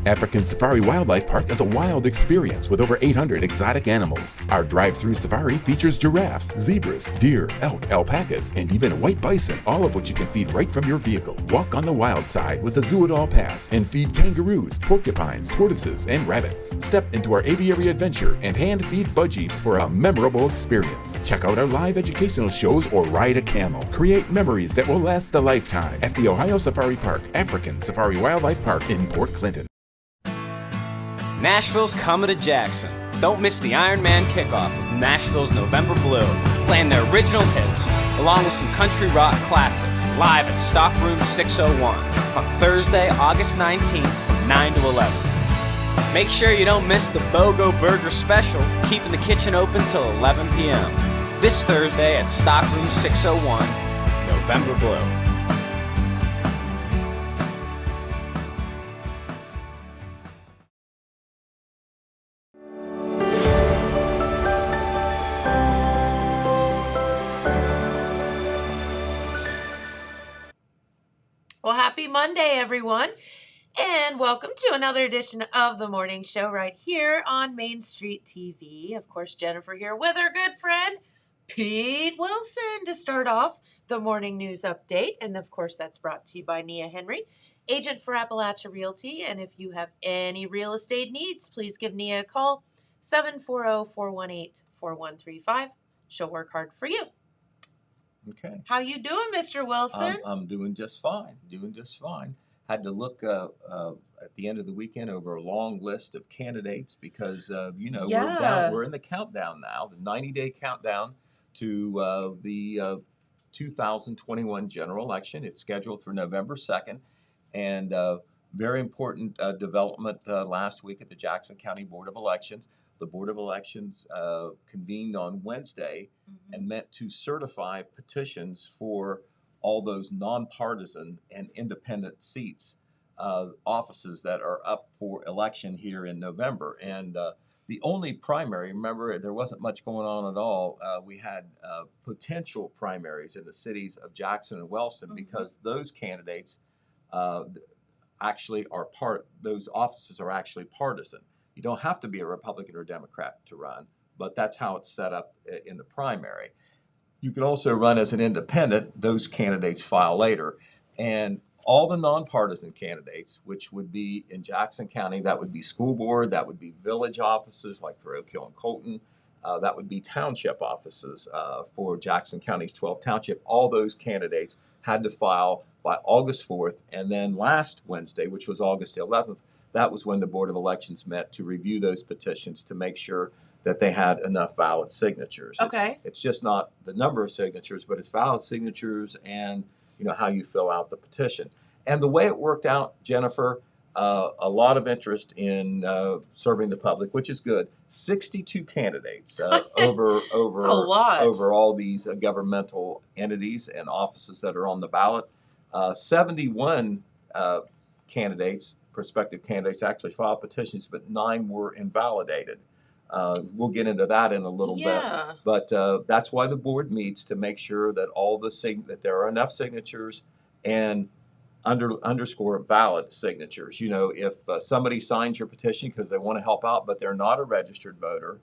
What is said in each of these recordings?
African Safari Wildlife Park is a wild experience with over 800 exotic animals. Our drive-through safari features giraffes, zebras, deer, elk, alpacas, and even white bison, all of which you can feed right from your vehicle. Walk on the wild side with a Zoo It All Pass and feed kangaroos, porcupines, tortoises, and rabbits. Step into our aviary adventure and hand feed budgies for a memorable experience. Check out our live educational shows or ride a camel. Create memories that will last a lifetime at the Ohio Safari Park, African Safari Wildlife Park in Port Clinton. Nashville's coming to Jackson. Don't miss the Iron Man kickoff with Nashville's November Blue, playing their original hits, along with some country rock classics, live at Stockroom 601 on Thursday, August 19th from 9 to 11. Make sure you don't miss the BOGO Burger Special, keeping the kitchen open till 11 p.m. This Thursday at Stockroom 601, November Blue. Well, happy Monday, everyone, and welcome to another edition of the morning show right here on Main Street TV. Of course, Jennifer here with our good friend, Pete Wilson, to start off the morning news update. And, of course, that's brought to you by Nia Henry, agent for Appalachia Realty. And if you have any real estate needs, please give Nia a call, 740-418-4135. She'll work hard for you. Okay. How you doing, Mr. Wilson? I'm doing just fine. Had to look at the end of the weekend over a long list of candidates because we're in the countdown now, the 90-day countdown to the 2021 general election. It's scheduled for November 2nd, and very important development last week at the Jackson County Board of Elections. The Board of Elections convened on Wednesday and met to certify petitions for all those nonpartisan and independent seats, offices that are up for election here in November. And the only primary, remember, there wasn't much going on at all. We had potential primaries in the cities of Jackson and Wellston because those candidates actually are those offices are actually partisan. You don't have to be a Republican or Democrat to run, but that's how it's set up in the primary. You can also run as an independent. Those candidates file later. And all the nonpartisan candidates, which would be in Jackson County, that would be school board, that would be village offices like for Oak Hill and Colton, that would be township offices for Jackson County's 12 township. All those candidates had to file by August 4th. And then last Wednesday, which was August 11th, that was when the Board of Elections met to review those petitions to make sure that they had enough valid signatures. Okay. It's just not the number of signatures, but it's valid signatures and how you fill out the petition. And the way it worked out, Jennifer, a lot of interest in serving the public, which is good. 62 candidates over all these governmental entities and offices that are on the ballot. 71 prospective candidates actually filed petitions, but 9 were invalidated. We'll get into that in a little bit, but that's why the board meets to make sure that that there are enough signatures and underscore valid signatures. If somebody signs your petition because they want to help out, but they're not a registered voter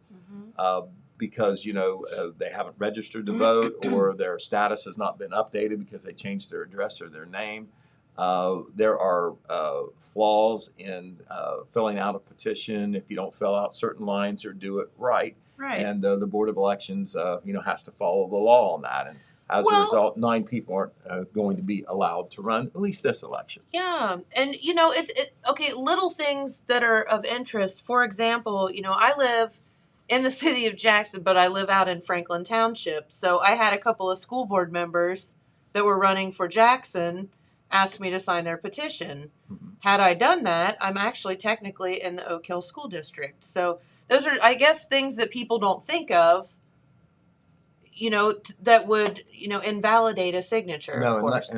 because they haven't registered to vote or their status has not been updated because they changed their address or their name. There are flaws in filling out a petition if you don't fill out certain lines or do it right. Right. And the Board of Elections, has to follow the law on that. And as a result, 9 people aren't going to be allowed to run, at least this election. Yeah. And, okay, little things that are of interest. For example, I live in the city of Jackson, but I live out in Franklin Township. So I had a couple of school board members that were running for Jackson asked me to sign their petition. Had I done that, I'm actually technically in the Oak Hill School District. So those are, I guess, things that people don't think of, that would, invalidate a signature. No, of course.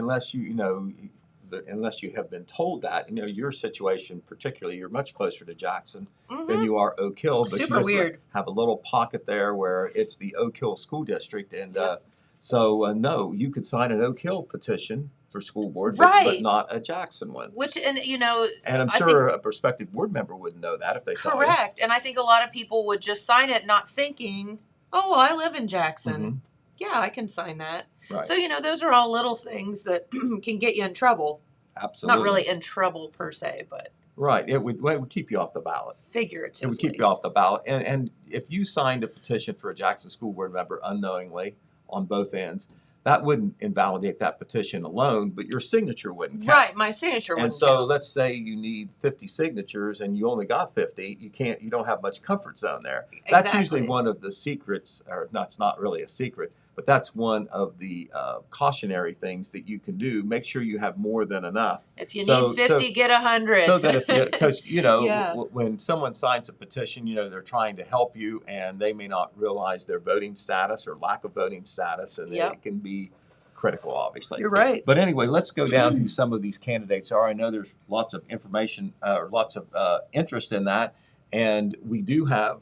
unless you have been told that, your situation particularly, you're much closer to Jackson than you are Oak Hill. But Super weird. Have a little pocket there where it's the Oak Hill School District. And no, you could sign an Oak Hill petition for school board, Right. but not a Jackson one. Which, and you know, And I'm I sure a prospective board member wouldn't know that if they saw you. correct. And I think a lot of people would just sign it not thinking, oh, well, I live in Jackson. Mhm. Yeah, I can sign that. Right. So, you know, those are all little things that can get you in trouble. Absolutely. Not really in trouble per se, but Right. It would keep you off the ballot. figuratively. It would keep you off the ballot. And if you signed a petition for a Jackson school board member unknowingly on both ends, that wouldn't invalidate that petition alone, but your signature wouldn't count. Right, my signature And wouldn't so count. let's say you need 50 signatures and you only got 50, you don't have much comfort zone there. That's usually Exactly. one of the secrets, or that's not really a secret, but that's one of the cautionary things that you can do. Make sure you have more than enough. If you So- need 50, get 100. So that because Yeah. when someone signs a petition, they're trying to help you, and they may not realize their voting status or lack of voting status, and Yep. it can be critical, obviously. You're right. But anyway, let's go down who some of these candidates are. I know there's lots of information or lots of interest in that, and we do have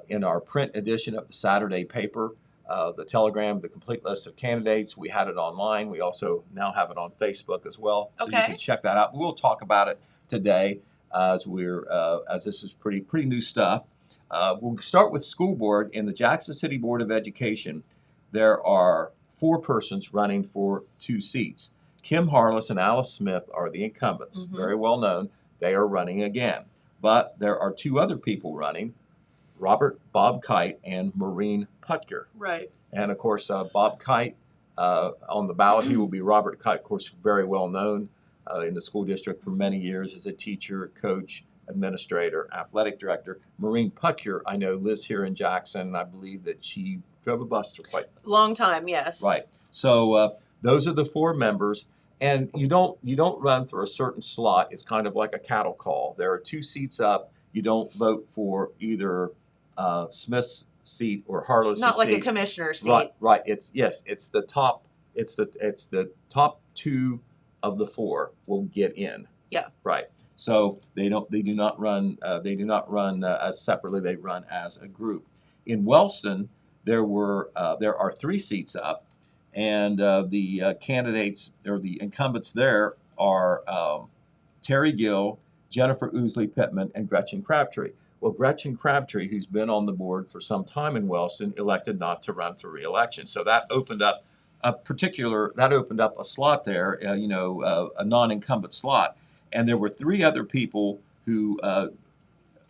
in our print edition of the Saturday paper. The Telegram, the complete list of candidates. We had it online. We also now have it on Facebook as well, so you Okay. can check that out. We'll talk about it today as as this is pretty new stuff. We'll start with school board. In the Jackson City Board of Education, there are 4 persons running for 2 seats. Kim Harless and Alice Smith are the incumbents, Mhm. very well known. They are running again, but there are 2 other people running. Bob Kite and Maureen Putker. Right. And of course, Bob Kite on the ballot, he will be Robert Kite, of course, very well known in the school district for many years as a teacher, coach, administrator, athletic director. Maureen Putker, I know, lives here in Jackson, and I believe that she drove a bus for quite Long time, yes. right. So those are the 4 members, and you don't run for a certain slot. It's kind of like a cattle call. There are 2 seats up. You don't vote for either Smith's seat or Harlow's seat. Not like a commissioner seat. Right. It's the top. It's the top 2 of the 4 will get in. Yeah. Right. So they do not run as separately. They run as a group. In Wellston, there are 3 seats up, and the candidates or the incumbents there are Terry Gill, Jennifer Ousley Pittman, and Gretchen Crabtree. Well, Gretchen Crabtree, who's been on the board for some time in Wellston, elected not to run for re-election. So that opened up a slot there, a non-incumbent slot. And there were 3 other people who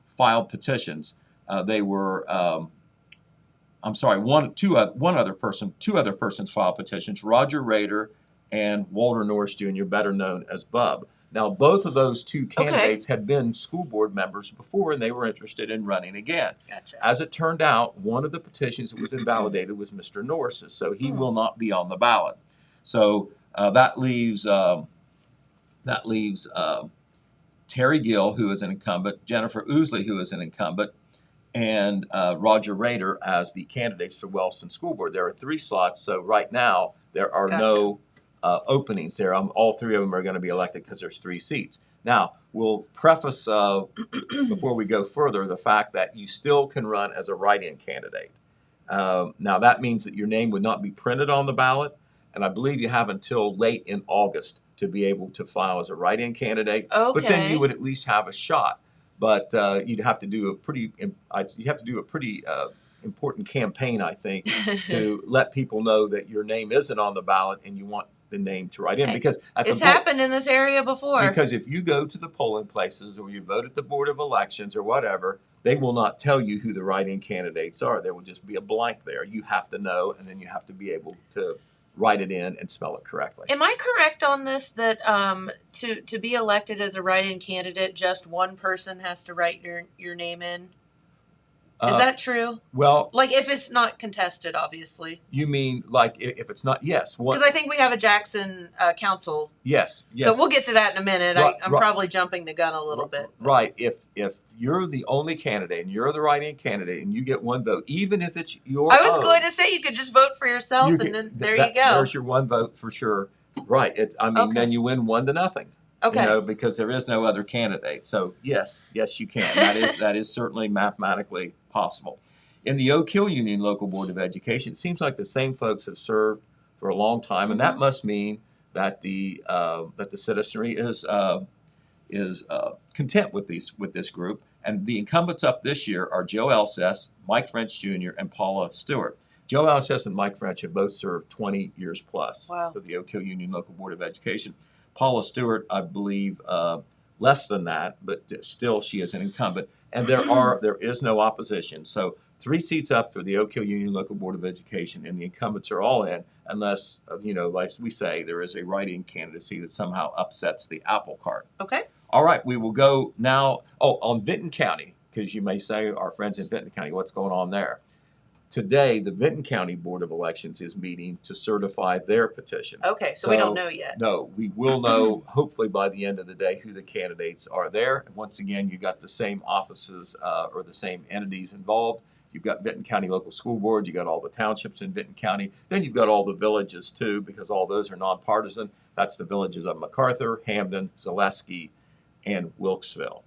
filed petitions. They were, two other persons filed petitions, Roger Rader and Walter Norris Jr., better known as Bub. Now, both of those 2 candidates had been school board members before, and they were interested in running again. Gotcha. As it turned out, one of the petitions that was invalidated was Mr. Norris's, so he will not be on the ballot. So that leaves Terry Gill, who is an incumbent, Jennifer Ousley, who is an incumbent, and Roger Rader as the candidates for Wellston School Board. There are 3 slots, so right now there are no openings there. All 3 of them are going to be elected because there's 3 seats. Now, we'll preface before we go further the fact that you still can run as a write-in candidate. Now, that means that your name would not be printed on the ballot, and I believe you have until late in August to be able to file as a write-in candidate. Okay. But then you would at least have a shot. But you'd have to do a pretty important campaign, I think, to let people know that your name isn't on the ballot and you want the name to write in. Because It's happened in this area before. Because if you go to the polling places or you vote at the Board of Elections or whatever, they will not tell you who the write-in candidates are. There will just be a blank there. You have to know, and then you have to be able to write it in and spell it correctly. Am I correct on this that to be elected as a write-in candidate, just one person has to write your name in? Is that true? Well, Like if it's not contested, obviously. you mean like if it's not? Yes. Because I think we have a Jackson council. Yes. So we'll get to that in a minute. I'm Right. probably jumping the gun a little bit. Right. If you're the only candidate and you're the write-in candidate and you get 1 vote, even if it's your I was own, going to say you could just vote for yourself, and then there you go. There's your 1 vote for sure. Right. Okay. Then you win 1-0. Okay. Because there is no other candidate. So yes, you can. That is certainly mathematically possible. In the Oak Hill Union Local Board of Education, it seems like the same folks have served for a long time, and that must mean that the citizenry is content with this group. And the incumbents up this year are Joe Elsess, Mike French Jr., and Paula Stewart. Joe Elsess and Mike French have both served 20 years plus for the Oak Hill Union Local Board of Education. Paula Stewart, I believe, less than that, but still she is an incumbent. And there is no opposition. So 3 seats up for the Oak Hill Union Local Board of Education, and the incumbents are all in, unless, like we say, there is a write-in candidacy that somehow upsets the apple cart. Okay. All right, we will go now, on Vinton County, because you may say, our friends in Vinton County, what's going on there? Today, the Vinton County Board of Elections is meeting to certify their petitions. Okay, so we don't know yet. No, we will know hopefully by the end of the day who the candidates are there. And once again, you got the same offices or the same entities involved. You've got Vinton County Local School Board. You got all the townships in Vinton County. Then you've got all the villages too, because all those are nonpartisan. That's the villages of MacArthur, Hamden, Zaleski, and Wilkesville.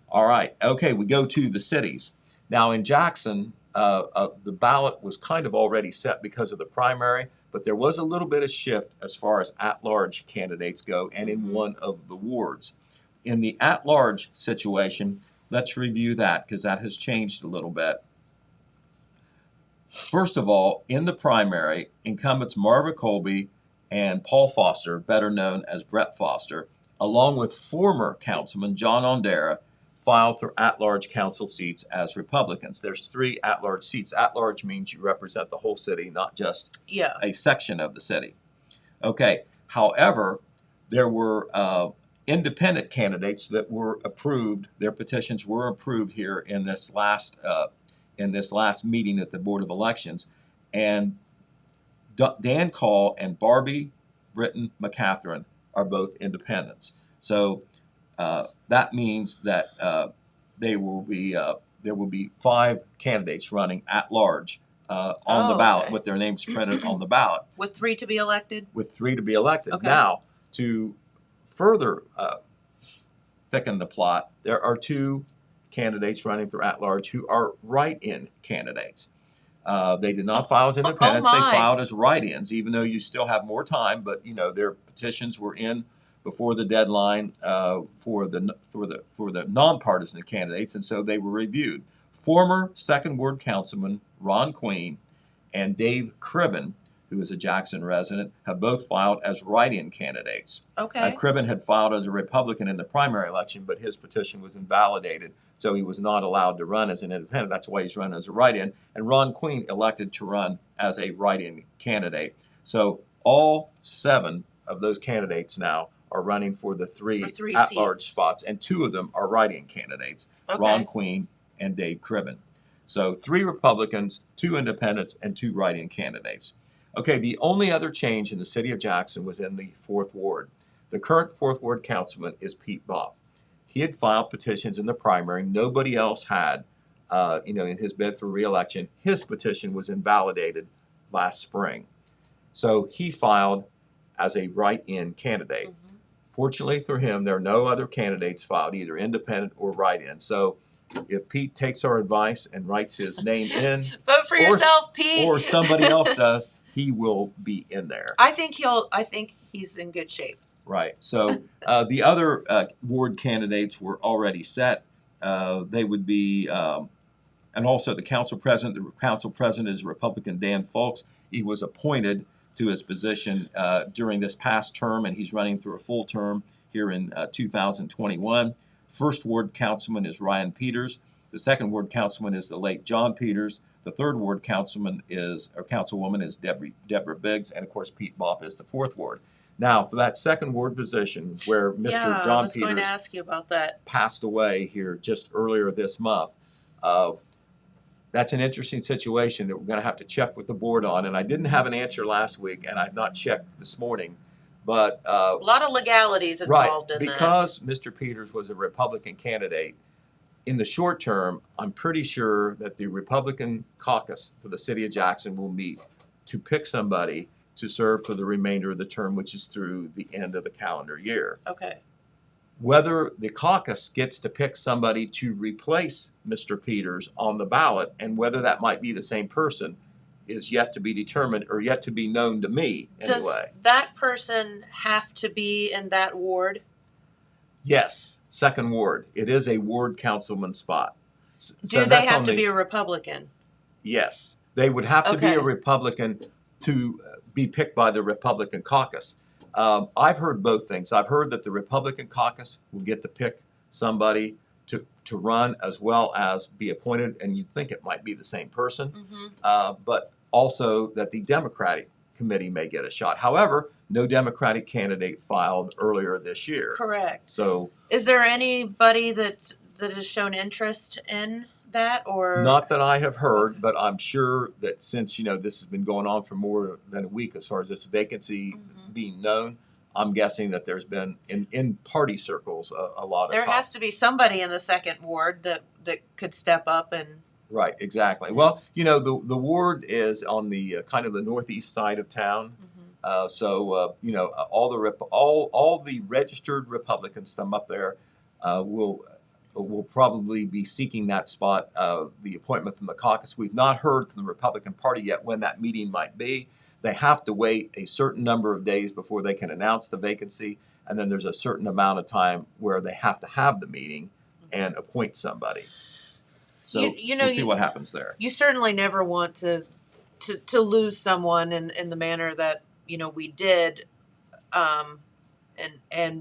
All right. Okay, we go to the cities. Now in Jackson, the ballot was kind of already set because of the primary, but there was a little bit of shift as far as at-large candidates go, and in one of the wards. In the at-large situation, let's review that because that has changed a little bit. First of all, in the primary, incumbents Marva Colby and Paul Foster, better known as Brett Foster, along with former councilman John Ondera, filed for at-large council seats as Republicans. There's 3 at-large seats. At-large means you represent the whole city, not just a section of the city. Okay. However, there were independent candidates that were approved. Their petitions were approved here in this last meeting at the Board of Elections, and Dan Call and Barbie Britton McCatherine are both independents. So that means that there will be 5 candidates running at large on the ballot with their names printed on the ballot. With 3 to be elected? With 3 to be elected. Okay. Now, to further thicken the plot, there are 2 candidates running for at-large who are write-in candidates. They did not file as independents. They filed as write-ins, even though you still have more time, but their petitions were in before the deadline for the nonpartisan candidates, and so they were reviewed. Former Second Ward Councilman Ron Queen and Dave Cribben, who is a Jackson resident, have both filed as write-in candidates. Okay. Cribben had filed as a Republican in the primary election, but his petition was invalidated, so he was not allowed to run as an independent. That's why he's running as a write-in. And Ron Queen elected to run as a write-in candidate. So all 7 of those candidates now are running for the 3 at-large spots, and 2 of them are write-in candidates, Ron Queen and Dave Cribben. So 3 Republicans, 2 independents, and 2 write-in candidates. Okay, the only other change in the city of Jackson was in the 4th Ward. The current 4th Ward councilman is Pete Bopp. He had filed petitions in the primary. Nobody else had, in his bid for re-election. His petition was invalidated last spring. So he filed as a write-in candidate. Mm-hmm. Fortunately for him, there are no other candidates filed, either independent or write-in. So if Pete takes our advice and writes his name in, vote for yourself, Pete, or somebody else does, he will be in there. I think he's in good shape. Right. So the other ward candidates were already set. They would be, and also the council president. The council president is Republican Dan Fulks. He was appointed to his position during this past term, and he's running through a full term here in 2021. First Ward Councilman is Ryan Peters. The Second Ward Councilman is the late John Peters. The Third Ward Councilwoman is Deborah Biggs, and of course Pete Bopp is the 4th Ward. Now, for that Second Ward position, where Mr. John Peters going to ask you about that. Passed away here just earlier this month, that's an interesting situation that we're going to have to check with the board on. And I didn't have an answer last week, and I've not checked this morning. But a lot of legalities involved in that. Because Mr. Peters was a Republican candidate, in the short term, I'm pretty sure that the Republican caucus for the city of Jackson will meet to pick somebody to serve for the remainder of the term, which is through the end of the calendar year. Okay. Whether the caucus gets to pick somebody to replace Mr. Peters on the ballot, and whether that might be the same person, is yet to be determined or yet to be known to me Does anyway. that person have to be in that ward? Yes, second ward. It is a ward councilman spot. Do they have to be a Republican? Yes, they would have to be Okay. a Republican to be picked by the Republican caucus. I've heard both things. I've heard that the Republican caucus will get to pick somebody to run as well as be appointed, and you'd think it might be the same person, Mm-hmm. but also that the Democratic committee may get a shot. However, no Democratic candidate filed earlier this year. Correct. So Is there anybody that has shown interest in that, or not that I have heard, Okay. but I'm sure that since, this has been going on for more than a week as far as this vacancy Mhm. being known, I'm guessing that there's been in party circles a lot of there talk. has to be somebody in the second ward that could step up and Right, exactly. Well, the ward is on the kind of the northeast side of town. So all the registered Republicans from up there will probably be seeking that spot, the appointment from the caucus. We've not heard from the Republican Party yet when that meeting might be. They have to wait a certain number of days before they can announce the vacancy, and then there's a certain amount of time where they have to have the meeting and appoint somebody. So we'll see what happens there. you certainly never want to lose someone in the manner that we did,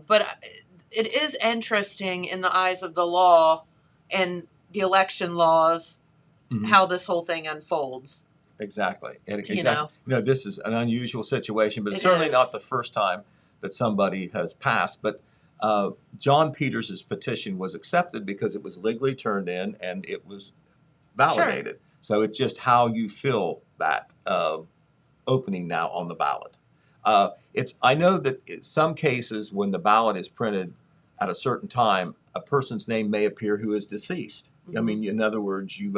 but it is interesting in the eyes of the law and the election laws Mhm. how this whole thing unfolds. Exactly. You know. This is an unusual situation, but it's It certainly is. not the first time that somebody has passed. But John Peters' petition was accepted because it was legally turned in and it was validated. So it's just how you fill that opening now on the ballot. I know that in some cases when the ballot is printed at a certain time, a person's name may appear who is deceased. I Mhm. mean, in other words, you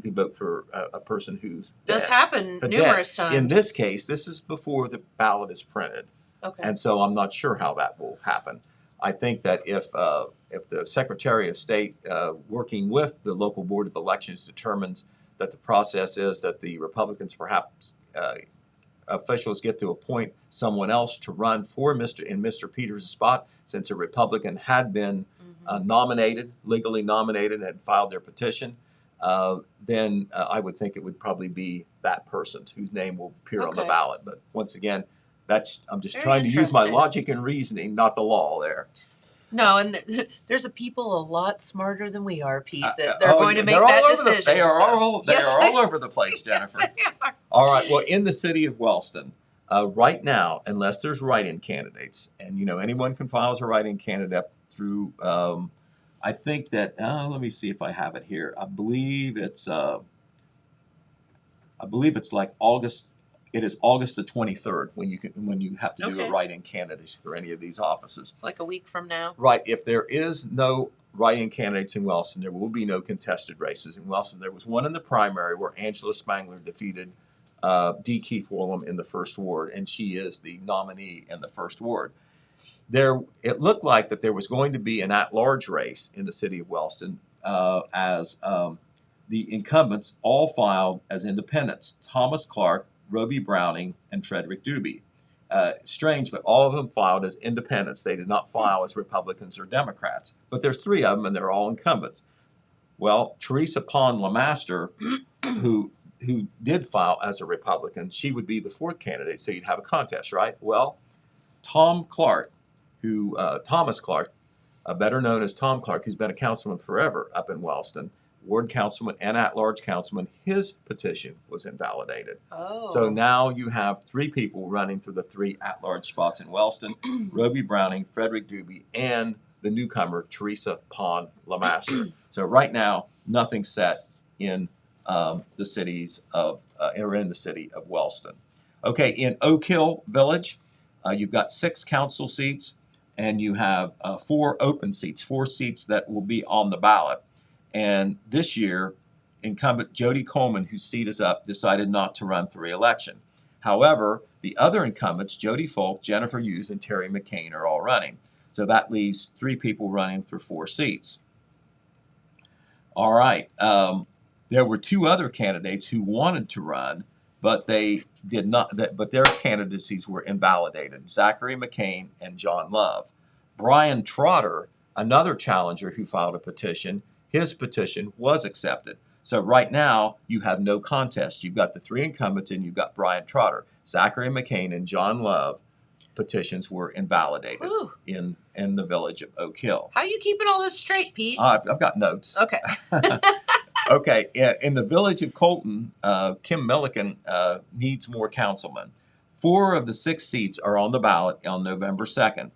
can vote for a person who's That's dead. happened But numerous dead. times. In this case, this is before the ballot is printed, Okay. and so I'm not sure how that will happen. I think that if the Secretary of State, working with the local Board of Elections, determines that the process is that the Republicans perhaps officials get to appoint someone else to run for Mr. Peters' spot, since a Republican had been legally nominated, had filed their petition, then I would think it would probably be that person whose name will appear on the Okay. ballot. But once again, I'm just Very trying to use my interesting. logic and reasoning, not the law there. No, and there's a people a lot smarter than we are, Pete, that they're Oh, going to make they're all that over decision. they are so- all Yes, all over the place, Jennifer. Yes, they are. All right. Well, in the city of Wellston, right now, unless there's write-in candidates, and anyone can file as a write-in candidate through. I think that. Let me see if I have it here. I believe it's like August. It is August the 23rd when you have to do Okay. a write-in candidate for any of these offices. It's like a week from now. Right. If there is no write-in candidates in Wellston, there will be no contested races in Wellston. There was one in the primary where Angela Spangler defeated D. Keith Woolham in the first ward, and she is the nominee in the first ward. It looked like that there was going to be an at-large race in the city of Wellston as the incumbents all filed as independents: Thomas Clark, Roby Browning, and Frederick Doobie. Strange, but all of them filed as independents. They did not file as Republicans or Democrats. But there's three of them, and they're all incumbents. Well, Teresa Pond Lamaster, who did file as a Republican, she would be the fourth candidate, so you'd have a contest, right? Well, Thomas Clark, better known as Tom Clark, who's been a councilman forever up in Wellston, ward councilman and at-large councilman, his petition was invalidated. Oh. So now you have three people running for the three at-large spots in Wellston: Roby Browning, Frederick Doobie, and the newcomer Teresa Pond Lamaster. So right now, nothing's set in the city of Wellston. Okay, in Oak Hill Village, you've got 6 council seats, and you have 4 open seats, 4 seats that will be on the ballot. And this year, incumbent Jody Coleman, whose seat is up, decided not to run for re-election. However, the other incumbents, Jody Folk, Jennifer Hughes, and Terry McCain, are all running. So that leaves 3 people running for 4 seats. All right. There were 2 other candidates who wanted to run, but they did not. But their candidacies were invalidated. Zachary McCain and John Love. Brian Trotter, another challenger who filed a petition, his petition was accepted. So right now you have no contest. You've got the three incumbents and you've got Brian Trotter. Zachary McCain and John Love petitions were invalidated in the village of Oak Hill. How are you keeping all this straight, Pete? I've got notes. Okay. Okay, in the village of Colton, Kim Milliken needs more councilmen. 4 of the 6 seats are on the ballot on November 2nd.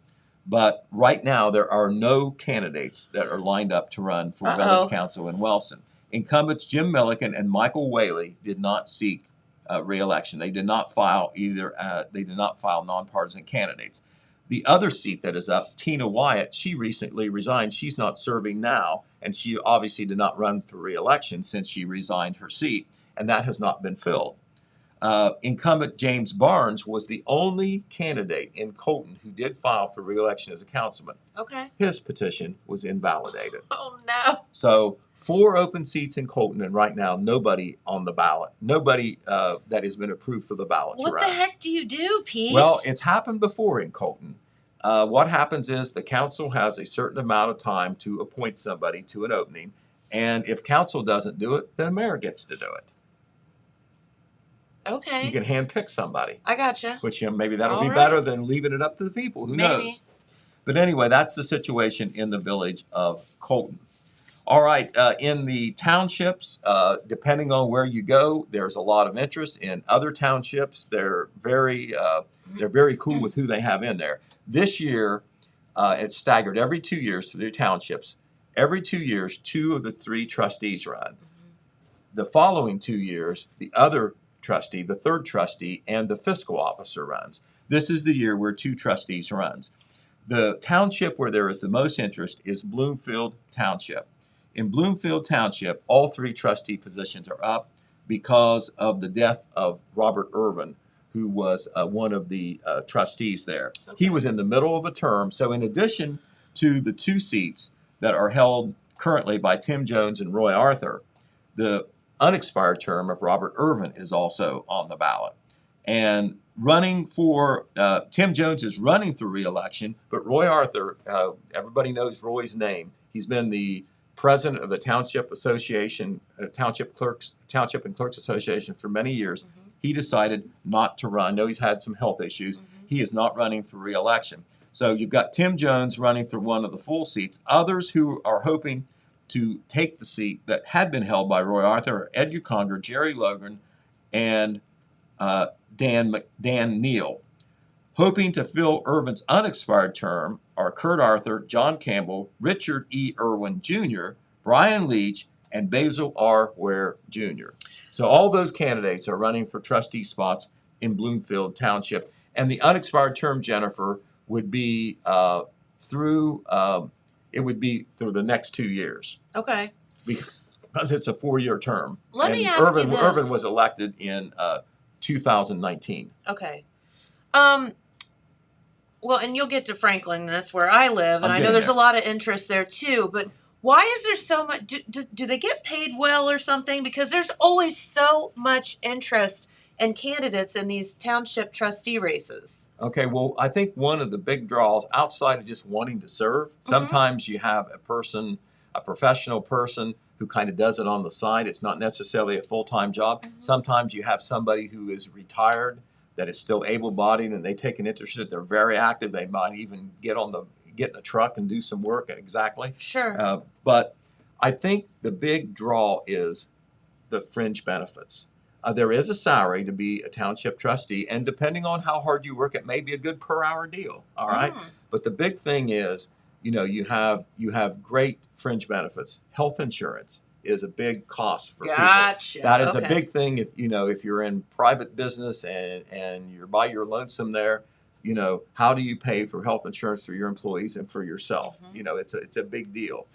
But right now, there are no candidates that are lined up to run for village council in Wellston. Incumbents Jim Milliken and Michael Whaley did not seek re-election. They did not file nonpartisan candidates. The other seat that is up, Tina Wyatt, she recently resigned. She's not serving now, and she obviously did not run for re-election since she resigned her seat, and that has not been filled. Incumbent James Barnes was the only candidate in Colton who did file for re-election as a councilman. Okay. His petition was invalidated. Oh, no. So 4 open seats in Colton, and right now nobody on the ballot. Nobody that has been approved for the ballot to run. What the heck do you do, Pete? Well, it's happened before in Colton. What happens is the council has a certain amount of time to appoint somebody to an opening, and if council doesn't do it, then the mayor gets to do it. Okay. You can handpick somebody. I gotcha. Which maybe that'll All be right. better than leaving it up to the people. Who Maybe. knows? But anyway, that's the situation in the village of Colton. All right, in the townships, depending on where you go, there's a lot of interest in other townships. They're very cool with who they have in there. This year, it's staggered every 2 years for their townships. Every 2 years, 2 of the 3 trustees run. The following 2 years, the other trustee, the third trustee, and the fiscal officer runs. This is the year where 2 trustees runs. The township where there is the most interest is Bloomfield Township. In Bloomfield Township, all 3 trustee positions are up because of the death of Robert Irvin, who was one of the trustees there. Okay. He was in the middle of a term, so in addition to the 2 seats that are held currently by Tim Jones and Roy Arthur, the unexpired term of Robert Irvin is also on the ballot. And running for, Tim Jones is running for re-election, but Roy Arthur, everybody knows Roy's name. He's been the president of the Township Association, Township and Clerks Association for many years. Mm-hmm. He decided not to run. I know he's had some health issues. Mm-hmm. He is not running for re-election. So you've got Tim Jones running for one of the full seats. Others who are hoping to take the seat that had been held by Roy Arthur are Ed Uconger, Jerry Logan, and Dan Neal. Hoping to fill Irvin's unexpired term are Kurt Arthur, John Campbell, Richard E. Irwin Jr., Brian Leach, and Basil R. Ware Jr. So all those candidates are running for trustee spots in Bloomfield Township. And the unexpired term, Jennifer, would be through the next 2 years. Okay. Because it's a 4-year term. Let me ask Irvin, you this. Irvin was elected in 2019. Okay. Well, and you'll get to Franklin. That's where I live, and I'm I know getting there's there. a lot of interest there too. But why is there so much? Do they get paid well or something? Because there's always so much interest in candidates in these township trustee races. Okay, well, I think one of the big draws outside of just wanting to serve, sometimes you have a professional person who kind of does it on the side. It's not necessarily a full-time job. Mm-hmm. Sometimes you have somebody who is retired that is still able-bodied and they take an interest in it. They're very active. They might even get in a truck and do some work. Exactly. Sure. But I think the big draw is the fringe benefits. There is a salary to be a township trustee, and depending on how hard you work, it may be a good per-hour deal. All right. But the big thing is, you have great fringe benefits. Health insurance is a big cost for Gotcha. people. That is a Okay. big thing if you're in private business and you're by your lonesome there. How do you pay for health insurance for your employees and for yourself? It's a big deal.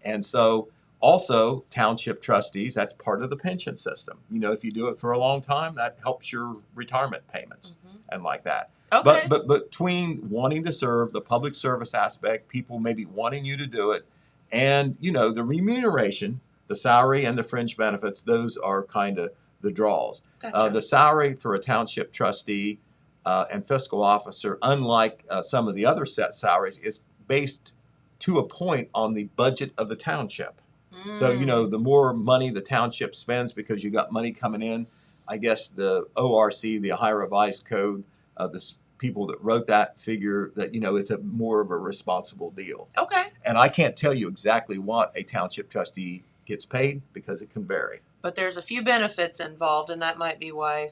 And so also township trustees, that's part of the pension system. If you do it for a long time, that helps your retirement payments and like that. Okay. But between wanting to serve, the public service aspect, people maybe wanting you to do it, and the remuneration, the salary and the fringe benefits, those are kind of the draws. Gotcha. The salary for a township trustee and fiscal officer, unlike some of the other set salaries, is based to a point on the budget of the township. So, the more money the township spends because you got money coming in, I guess the ORC, the Ohio Revised Code, the people that wrote that figure that, it's a more of a responsible deal. Okay. And I can't tell you exactly what a township trustee gets paid because it can vary. But there's a few benefits involved, and that might be why you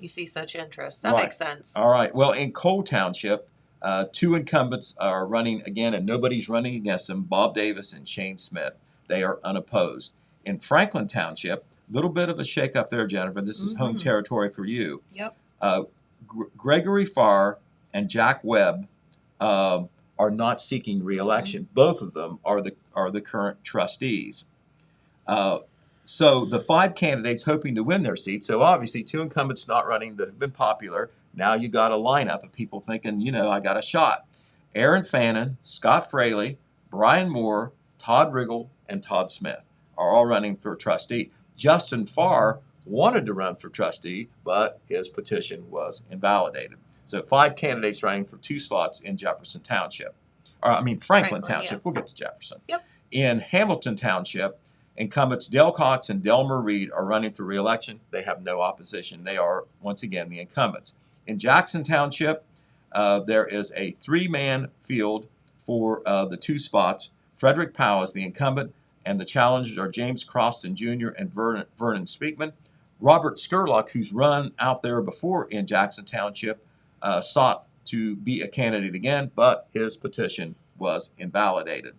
see such interest. That makes sense. All right. Well, in Cole Township, 2 incumbents are running again, and nobody's running against them, Bob Davis and Shane Smith. They are unopposed. In Franklin Township, a little bit of a shakeup there, Jennifer. This is home territory for you. Yep. Gregory Farr and Jack Webb are not seeking re-election. Both of them are the current trustees. So the 5 candidates hoping to win their seats. So obviously 2 incumbents not running that have been popular. Now you got a lineup of people thinking, I got a shot. Aaron Fannin, Scott Fraley, Brian Moore, Todd Riggle, and Todd Smith are all running for trustee. Justin Farr wanted to run for trustee, but his petition was invalidated. So 5 candidates running for 2 slots in Jefferson Township. Franklin Township. Yeah. We'll get to Jefferson. Yep. In Hamilton Township, incumbents Dale Cox and Delmer Reed are running for re-election. They have no opposition. They are, once again, the incumbents. In Jackson Township, there is a 3-man field for the 2 spots. Frederick Powell is the incumbent, and the challengers are James Croston Jr. and Vernon Speakman. Robert Skurlock, who's run out there before in Jackson Township, sought to be a candidate again, but his petition was invalidated.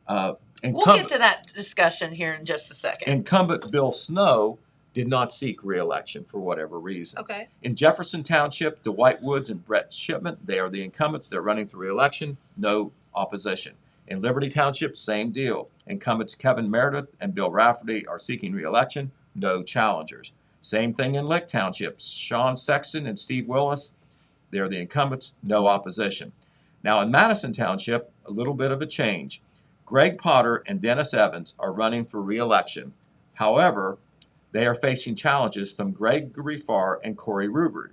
We'll get to that discussion here in just a second. Incumbent Bill Snow did not seek re-election for whatever reason. Okay. In Jefferson Township, Dwight Woods and Brett Shipman, they are the incumbents. They're running for re-election. No opposition. In Liberty Township, same deal. Incumbents Kevin Meredith and Bill Rafferty are seeking re-election. No challengers. Same thing in Lick Township. Sean Sexton and Steve Willis, they're the incumbents. No opposition. Now in Madison Township, a little bit of a change. Greg Potter and Dennis Evans are running for re-election. However, they are facing challenges from Gregory Farr and Corey Ruby.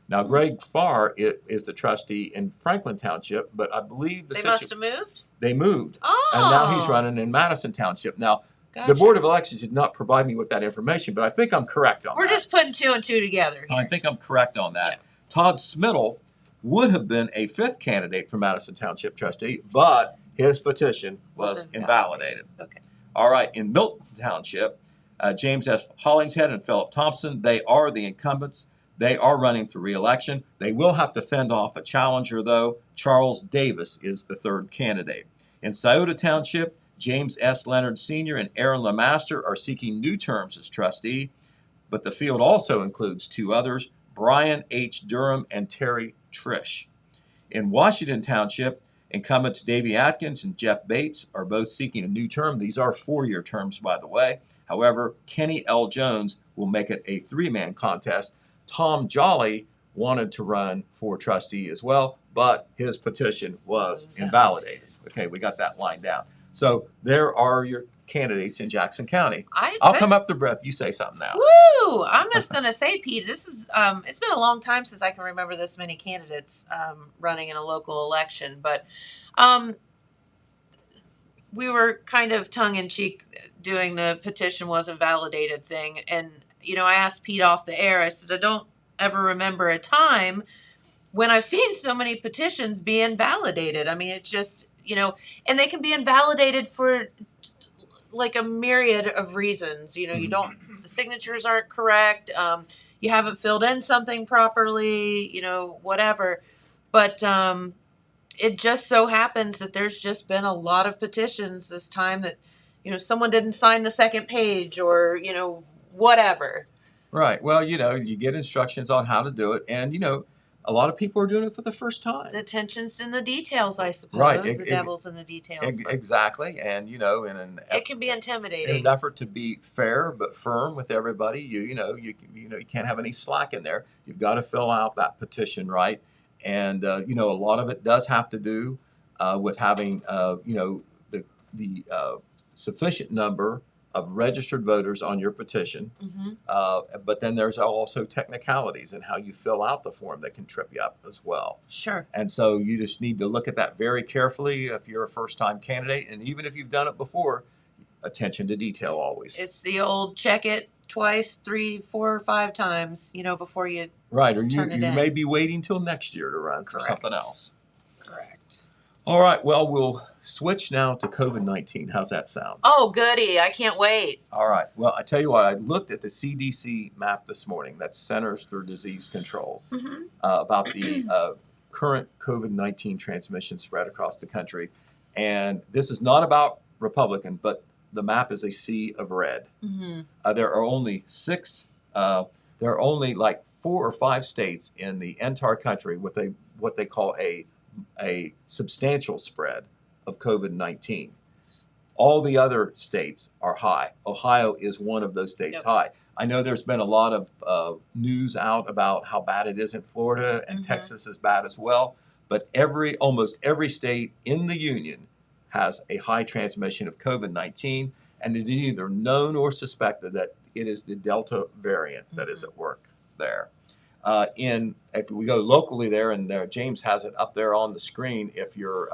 Now, Greg Farr is the trustee in Franklin Township, but I believe they must have moved? They moved. Oh. And now he's running in Madison Township. Now, Gotcha. The Board of Elections did not provide me with that information, but I think I'm correct on that. We're just putting 2 and 2 together here. I think I'm correct on that. Yeah. Todd Smittle would have been a 5th candidate for Madison Township trustee, but his petition was invalidated. Okay. All right, in Milton Township, James S. Hollingshead and Philip Thompson, they are the incumbents. They are running for re-election. They will have to fend off a challenger, though. Charles Davis is the 3rd candidate. In Scioto Township, James S. Leonard Sr. and Aaron LeMaster are seeking new terms as trustee, but the field also includes 2 others, Brian H. Durham and Terry Trish. In Washington Township, incumbents Davey Atkins and Jeff Bates are both seeking a new term. These are 4-year terms, by the way. However, Kenny L. Jones will make it a 3-man contest. Tom Jolly wanted to run for trustee as well, but his petition was invalidated. Okay, we got that line down. So there are your candidates in Jackson County. I'll come up to Brett. You say something now. Woo! I'm just going to say, Pete, this is it's been a long time since I can remember this many candidates running in a local election, but we were kind of tongue-in-cheek doing the petition was invalidated thing. And, I asked Pete off the air, I said, I don't ever remember a time when I've seen so many petitions be invalidated. I mean, it's just, and they can be invalidated for like a myriad of reasons. You don't, the signatures aren't correct. You haven't filled in something properly, whatever. But it just so happens that there's just been a lot of petitions this time that, someone didn't sign the second page or, whatever. Right. Well, you get instructions on how to do it. And, a lot of people are doing it for the first time. The attention's in the details, I suppose. Right. The devil's in the details. Exactly. And, it can be intimidating. In an effort to be fair but firm with everybody, you can't have any slack in there. You've got to fill out that petition right. And, a lot of it does have to do with having, the sufficient number of registered voters on your petition. But then there's also technicalities in how you fill out the form that can trip you up as well. Sure. And so you just need to look at that very carefully if you're a first-time candidate. And even if you've done it before, attention to detail always. It's the old check it twice, 3, 4, or 5 times, before you Right, or turn you it in. may be waiting till next year to run for Correct. something else. Correct. All right, well, we'll switch now to COVID-19. How's that sound? Oh, goody. I can't wait. All right. Well, I tell you what, I looked at the CDC map this morning, that's Centers for Disease Control, about the current COVID-19 transmission spread across the country. And this is not about Republican, but the map is a sea of red. There are only like 4 or 5 states in the entire country with what they call a substantial spread of COVID-19. All the other states are high. Ohio is one of those states high. I know there's been a lot of news out about how bad it is in Florida, and Texas is bad as well. But almost every state in the union has a high transmission of COVID-19, and it is either known or suspected that it is the Delta variant that is at work there. If we go locally there, and James has it up there on the screen. If you're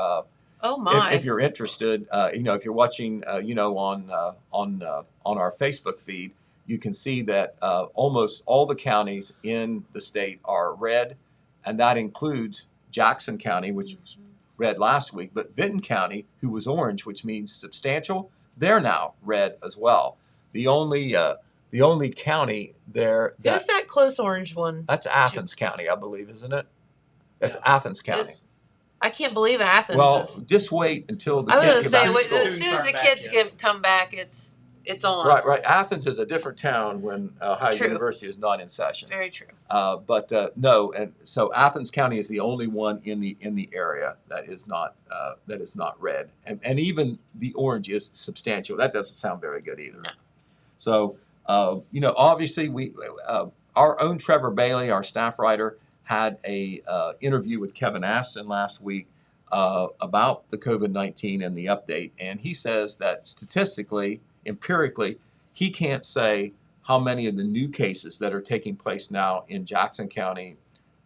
if you're interested, if you're watching, on our Facebook feed, you can see that almost all the counties in the state are red, and that includes Jackson County, which was red last week, but Vinton County, who was orange, which means substantial, they're now red as well. The only county there Who's that close orange one? that's Athens County, I believe, isn't it? That's Athens County. I can't believe Athens Well, is. just wait until the I was kids going get to back say, to school. as soon as the kids come back, it's on. Right. Athens is a different town when Ohio True. University is not in session. Very true. No, and so Athens County is the only one in the area that is not red, and even the orange is substantial. That doesn't sound very good either. No. So obviously we our own Trevor Bailey, our staff writer, had a interview with Kevin Aston last week about the COVID-19 and the update, and he says that statistically, empirically, he can't say how many of the new cases that are taking place now in Jackson County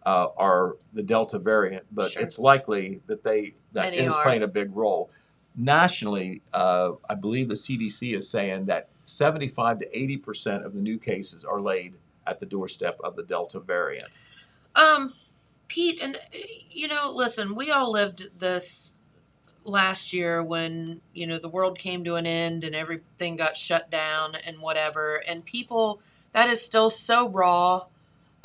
are the Delta variant, but Sure. it's likely that it Many is are. playing a big role. Nationally, I believe the CDC is saying that 75 to 80% of the new cases are laid at the doorstep of the Delta variant. Pete, and listen, we all lived this last year when, the world came to an end and everything got shut down and whatever. And people, that is still so raw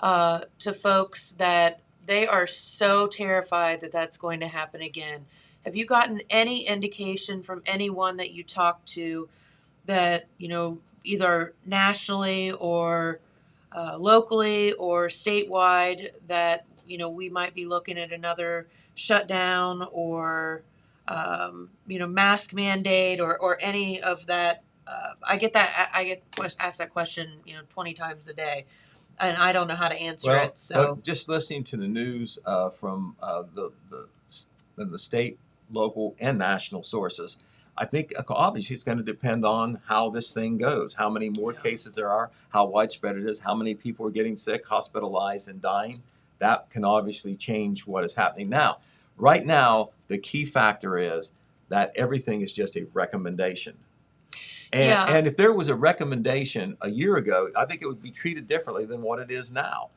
to folks that they are so terrified that that's going to happen again. Have you gotten any indication from anyone that you talk to that, either nationally or locally or statewide that, we might be looking at another shutdown or, mask mandate or any of that? I get asked that question, 20 times a day, and I don't know how to answer it. So but just listening to the news from the state, local, and national sources, I think obviously it's going to depend on how this thing goes, how many more cases there are, how widespread it is, how many people are getting sick, hospitalized, and dying. That can obviously change what is happening now. Right now, the key factor is that everything is just a recommendation. And if there was a recommendation a year ago, I think it would be treated differently than what it is now.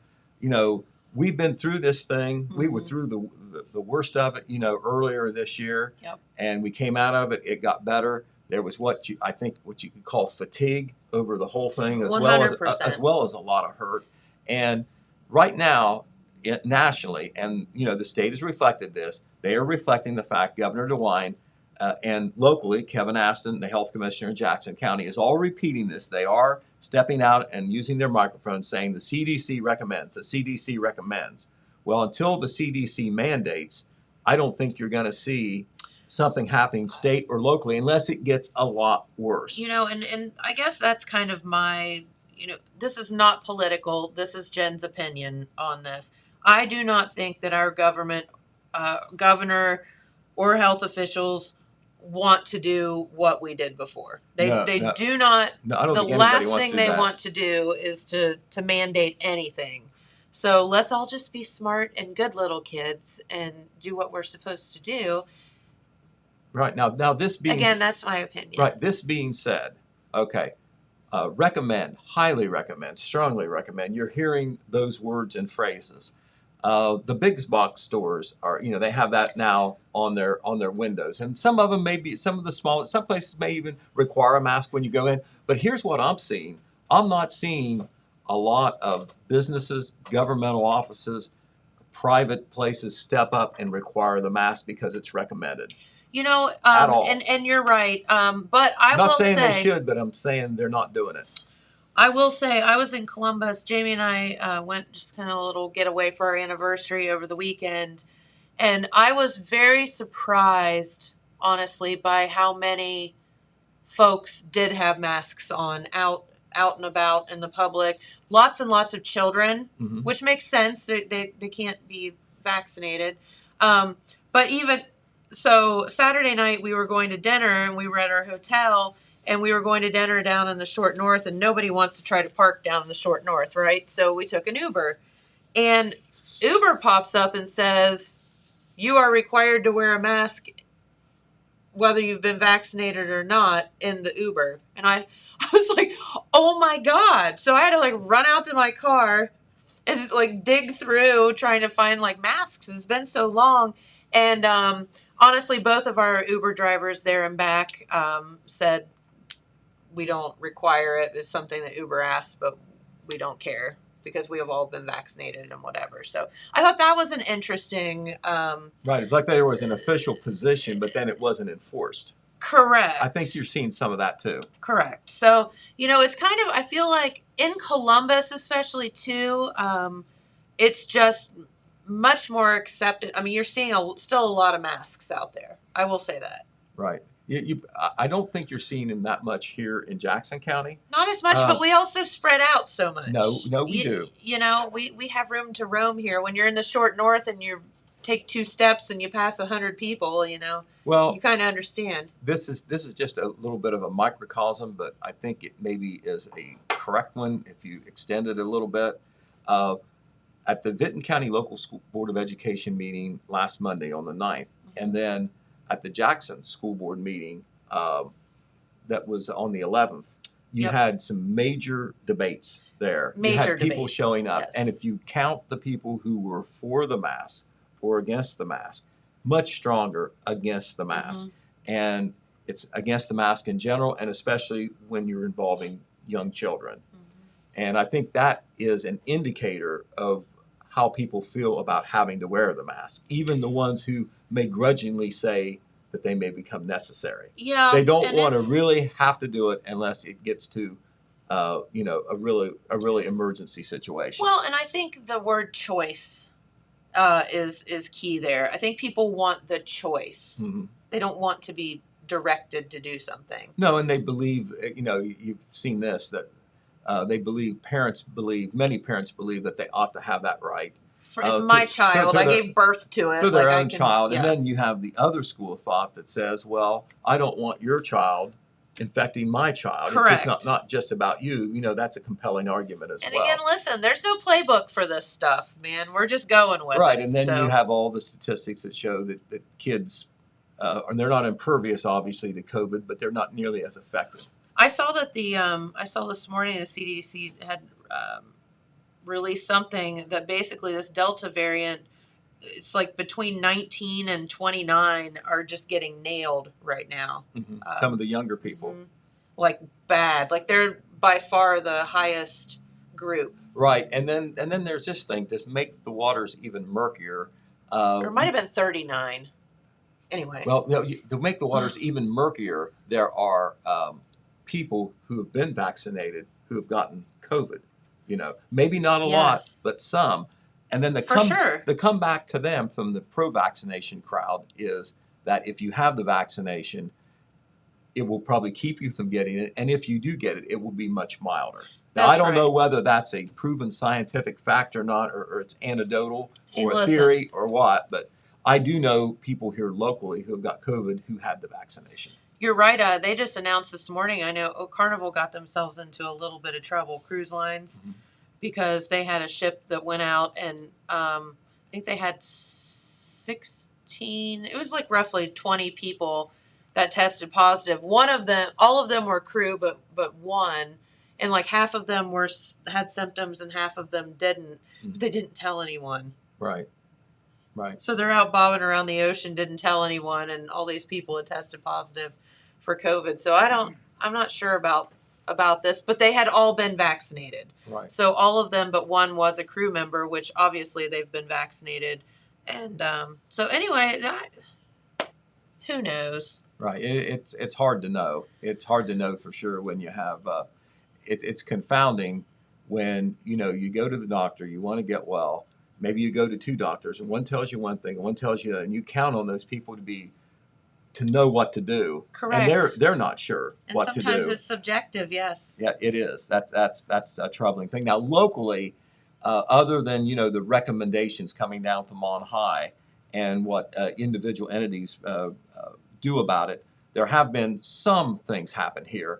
We've been through this thing. We were through the worst of it, earlier this year. Yep. And we came out of it. It got better. There was what you could call fatigue over the whole thing, as 100%. well as a lot of hurt. And right now, nationally, and the state has reflected this. They are reflecting the fact Governor DeWine and locally Kevin Aston, the health commissioner in Jackson County, is all repeating this. They are stepping out and using their microphone saying the CDC recommends, the CDC recommends. Well, until the CDC mandates, I don't think you're going to see something happening state or locally unless it gets a lot worse. And I guess that's kind of my, this is not political. This is Jen's opinion on this. I do not think that our government, governor or health officials want to do what we did before. They No. do not. No, I don't The think anybody last wants thing to do they that. want to do is to mandate anything. So let's all just be smart and good little kids and do what we're supposed to do. Right. Now this being Again, that's my opinion. right. This being said, okay, highly recommend, strongly recommend. You're hearing those words and phrases. The big box stores are, they have that now on their windows, and some of them some places may even require a mask when you go in. But here's what I'm seeing: I'm not seeing a lot of businesses, governmental offices, private places step up and require the mask because it's recommended. At all. And you're right. But I will say, I'm not saying they should, but I'm saying they're not doing it. I will say, I was in Columbus. Jamie and I went just kind of a little getaway for our anniversary over the weekend. And I was very surprised, honestly, by how many folks did have masks on out and about in the public. Lots and lots of children, which makes sense. They can't be vaccinated. But even so, Saturday night we were going to dinner and we were at our hotel. And we were going to dinner down in the Short North, and nobody wants to try to park down in the Short North, right? So we took an Uber. And Uber pops up and says, you are required to wear a mask whether you've been vaccinated or not in the Uber. And I was like, oh my God. So I had to run out to my car and just dig through trying to find masks. It's been so long. And honestly, both of our Uber drivers there and back said, we don't require it. It's something that Uber asks, but we don't care because we have all been vaccinated and whatever. So I thought that was an interesting... right. It's like there was an official position, but then it wasn't enforced. Correct. I think you're seeing some of that too. Correct. So, it's kind of, I feel like in Columbus especially too, it's just much more accepted. I mean, you're seeing still a lot of masks out there. I will say that. Right. I don't think you're seeing them that much here in Jackson County. Not as much, but we also spread out so much. No, we do. We have room to roam here. When you're in the Short North and you take 2 steps and you pass 100 people, well, you kind of understand. This is just a little bit of a microcosm, but I think it maybe is a correct one if you extend it a little bit. At the Vinton County Local School Board of Education meeting last Monday on the 9th, and then at the Jackson School Board meeting that was on the 11th, you had some major debates there. You had people showing up. Yes. And if you count the people who were for the mask or against the mask, much stronger against the mask. And it's against the mask in general, and especially when you're involving young children. And I think that is an indicator of how people feel about having to wear the mask, even the ones who may grudgingly say that they may become necessary. Yeah, they don't want to really have to do it unless it gets to, a really emergency situation. Well, and I think the word choice is key there. I think people want the choice. They don't want to be directed to do something. No, and they believe, you've seen this, that many parents believe that they ought to have that right. It's my child. I gave birth to it. To their own child. And then you have the other school of thought that says, well, I don't want your child infecting my child. Correct. It's just not just about you. That's a compelling argument as well. And again, listen, there's no playbook for this stuff, man. We're just going with it. Right. And then you have all the statistics that show that kids, and they're not impervious, obviously, to COVID, but they're not nearly as effective. I saw that I saw this morning the CDC had released something that basically this Delta variant, it's between 19 and 29 are just getting nailed right now. Some of the younger people. Bad. They're by far the highest group. Right. And then there's this thing to make the waters even murkier. Or it might have been 39. Anyway. Well, to make the waters even murkier, there are people who have been vaccinated who have gotten COVID. Maybe not a lot, but some. And then the comeback to them from the pro-vaccination crowd is that if you have the vaccination, it will probably keep you from getting it. And if you do get it, it will be much milder. Now, I don't know whether that's a proven scientific fact or not, or it's anecdotal or a theory or what, but I do know people here locally who have got COVID who had the vaccination. You're right. They just announced this morning. I know Carnival got themselves into a little bit of trouble, cruise lines, because they had a ship that went out and I think they had 16. It was like roughly 20 people that tested positive. One of them, all of them were crew, but one, and like half of them had symptoms and half of them didn't. But they didn't tell anyone. Right. So they're out bobbing around the ocean, didn't tell anyone, and all these people had tested positive for COVID. So I'm not sure about this, but they had all been vaccinated. Right. So all of them but one was a crew member, which obviously they've been vaccinated. And so anyway, who knows? Right. It's hard to know. It's hard to know for sure when you have it's confounding when you go to the doctor, you want to get well. Maybe you go to two doctors and one tells you one thing and one tells you, and you count on those people to know what to do. Correct. And they're not sure what to do. And sometimes it's subjective, yes. Yeah, it is. That's a troubling thing. Now, locally, other than the recommendations coming down from on high and what individual entities do about it, there have been some things happen here.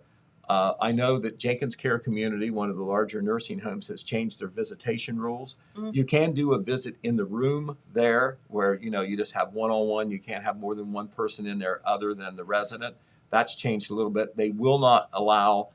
I know that Jenkins Care Community, one of the larger nursing homes, has changed their visitation rules. You can do a visit in the room there where, you just have one-on-one. You can't have more than one person in there other than the resident. That's changed a little bit. They will not allow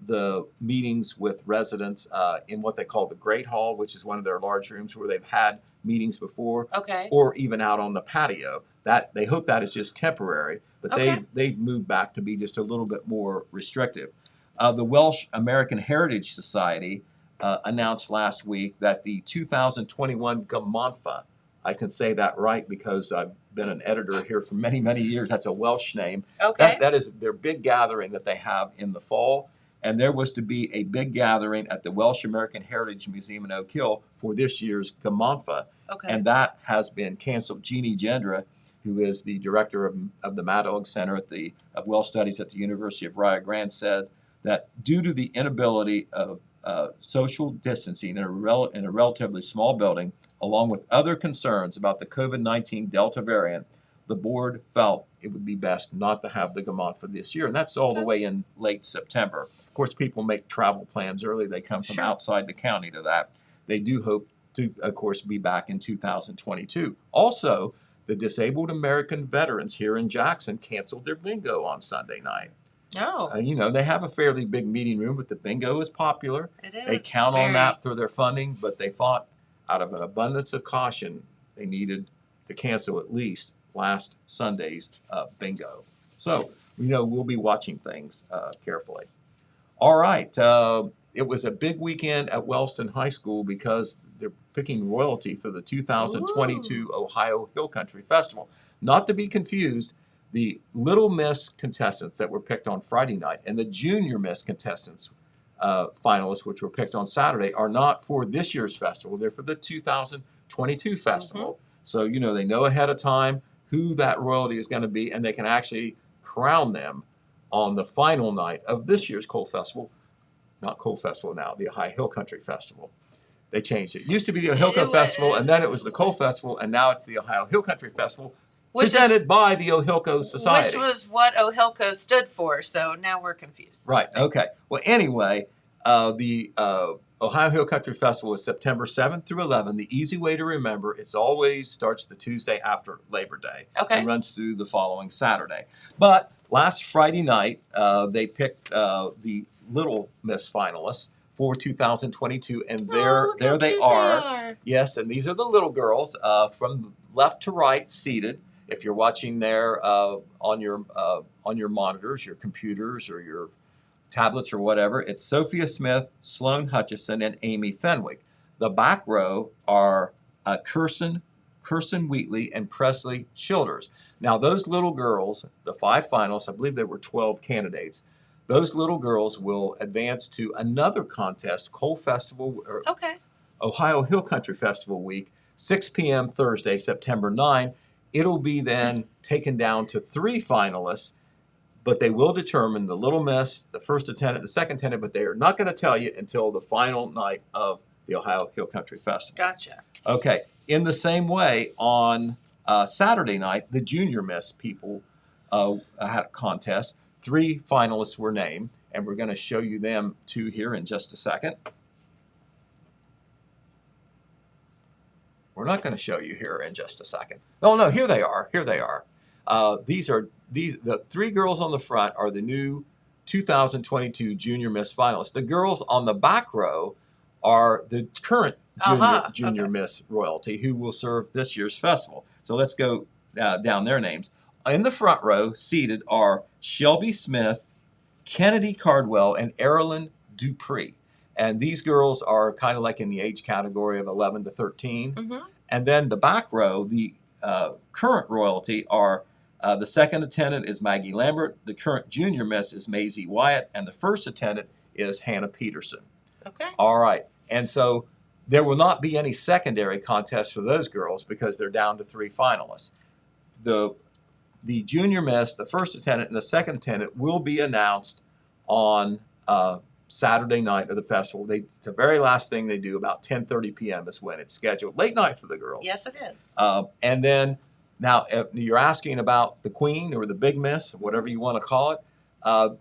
the meetings with residents in what they call the Great Hall, which is one of their large rooms where they've had meetings before, or even out on the patio. That they hope that is just temporary, but they've moved back to be just a little bit more restrictive. The Welsh American Heritage Society announced last week that the 2021 Gamonfa, I can say that right because I've been an editor here for many, many years. That's a Welsh name. That is their big gathering that they have in the fall. And there was to be a big gathering at the Welsh American Heritage Museum in Oak Hill for this year's Gamonfa. And that has been canceled. Jeannie Gendra, who is the director of the Mad Dog Center of Welsh Studies at the University of Rio Grande, said that due to the inability of social distancing in a relatively small building, along with other concerns about the COVID-19 Delta variant, the board felt it would be best not to have the Gamonfa this year. And that's all the way in late September. Of course, people make travel plans early. They come from outside the county to that. They do hope to, of course, be back in 2022. Also, the Disabled American Veterans here in Jackson canceled their bingo on Sunday night. They have a fairly big meeting room, but the bingo is popular. It is. They count on that for their funding, but they thought out of an abundance of caution, they needed to cancel at least last Sunday's bingo. So, we'll be watching things carefully. All right. It was a big weekend at Wellston High School because they're picking royalty for the 2022 Ohio Hill Country Festival. Not to be confused, the Little Miss contestants that were picked on Friday night and the Junior Miss contestants, finalists, which were picked on Saturday, are not for this year's festival. They're for the 2022 festival. So, they know ahead of time who that royalty is going to be, and they can actually crown them on the final night of this year's Coal Festival. Not Coal Festival now, the Ohio Hill Country Festival. They changed it. It used to be the Ohilco Festival, and then it was the Coal Festival, and now it's the Ohio Hill Country Festival, presented by the Ohilco Society. Which was what Ohilco stood for, so now we're confused. Right, okay. Well, anyway, the Ohio Hill Country Festival is September 7th through 11th. The easy way to remember, it's always starts the Tuesday after Labor Day and runs through the following Saturday. But last Friday night, they picked the Little Miss finalists for 2022, and there they are. Yes, and these are the little girls from left to right seated. If you're watching there on your monitors, your computers, or your tablets or whatever, it's Sophia Smith, Sloan Hutchison, and Amy Fenwick. The back row are Kirsten Wheatley and Presley Childers. Now, those little girls, the 5 finalists, I believe there were 12 candidates. Those little girls will advance to another contest, Coal Festival, or Ohio Hill Country Festival week, 6 p.m. Thursday, September 9. It'll be then taken down to 3 finalists, but they will determine the Little Miss, the first attendant, the second attendant, but they are not going to tell you until the final night of the Ohio Hill Country Festival. Gotcha. Okay. In the same way, on Saturday night, the Junior Miss people had a contest. 3 finalists were named, and we're going to show you them too here in just a second. We're not going to show you here in just a second. Oh no, here they are. Here they are. The 3 girls on the front are the new 2022 Junior Miss finalists. The girls on the back row are the current Junior Miss royalty who will serve this year's festival. So let's go down their names. In the front row, seated are Shelby Smith, Kennedy Cardwell, and Erilyn Dupree. And these girls are kind of like in the age category of 11 to 13. Mm-hmm. And then the back row, the current royalty are the second attendant is Maggie Lambert, the current Junior Miss is Maisie Wyatt, and the first attendant is Hannah Peterson. Okay. All right. And so there will not be any secondary contests for those girls because they're down to 3 finalists. The Junior Miss, the first attendant, and the second attendant will be announced on Saturday night of the festival. It's the very last thing they do, about 10:30 p.m. is when it's scheduled. Late night for the girls. Yes, it is. And then now if you're asking about the Queen or the Big Miss, whatever you want to call it.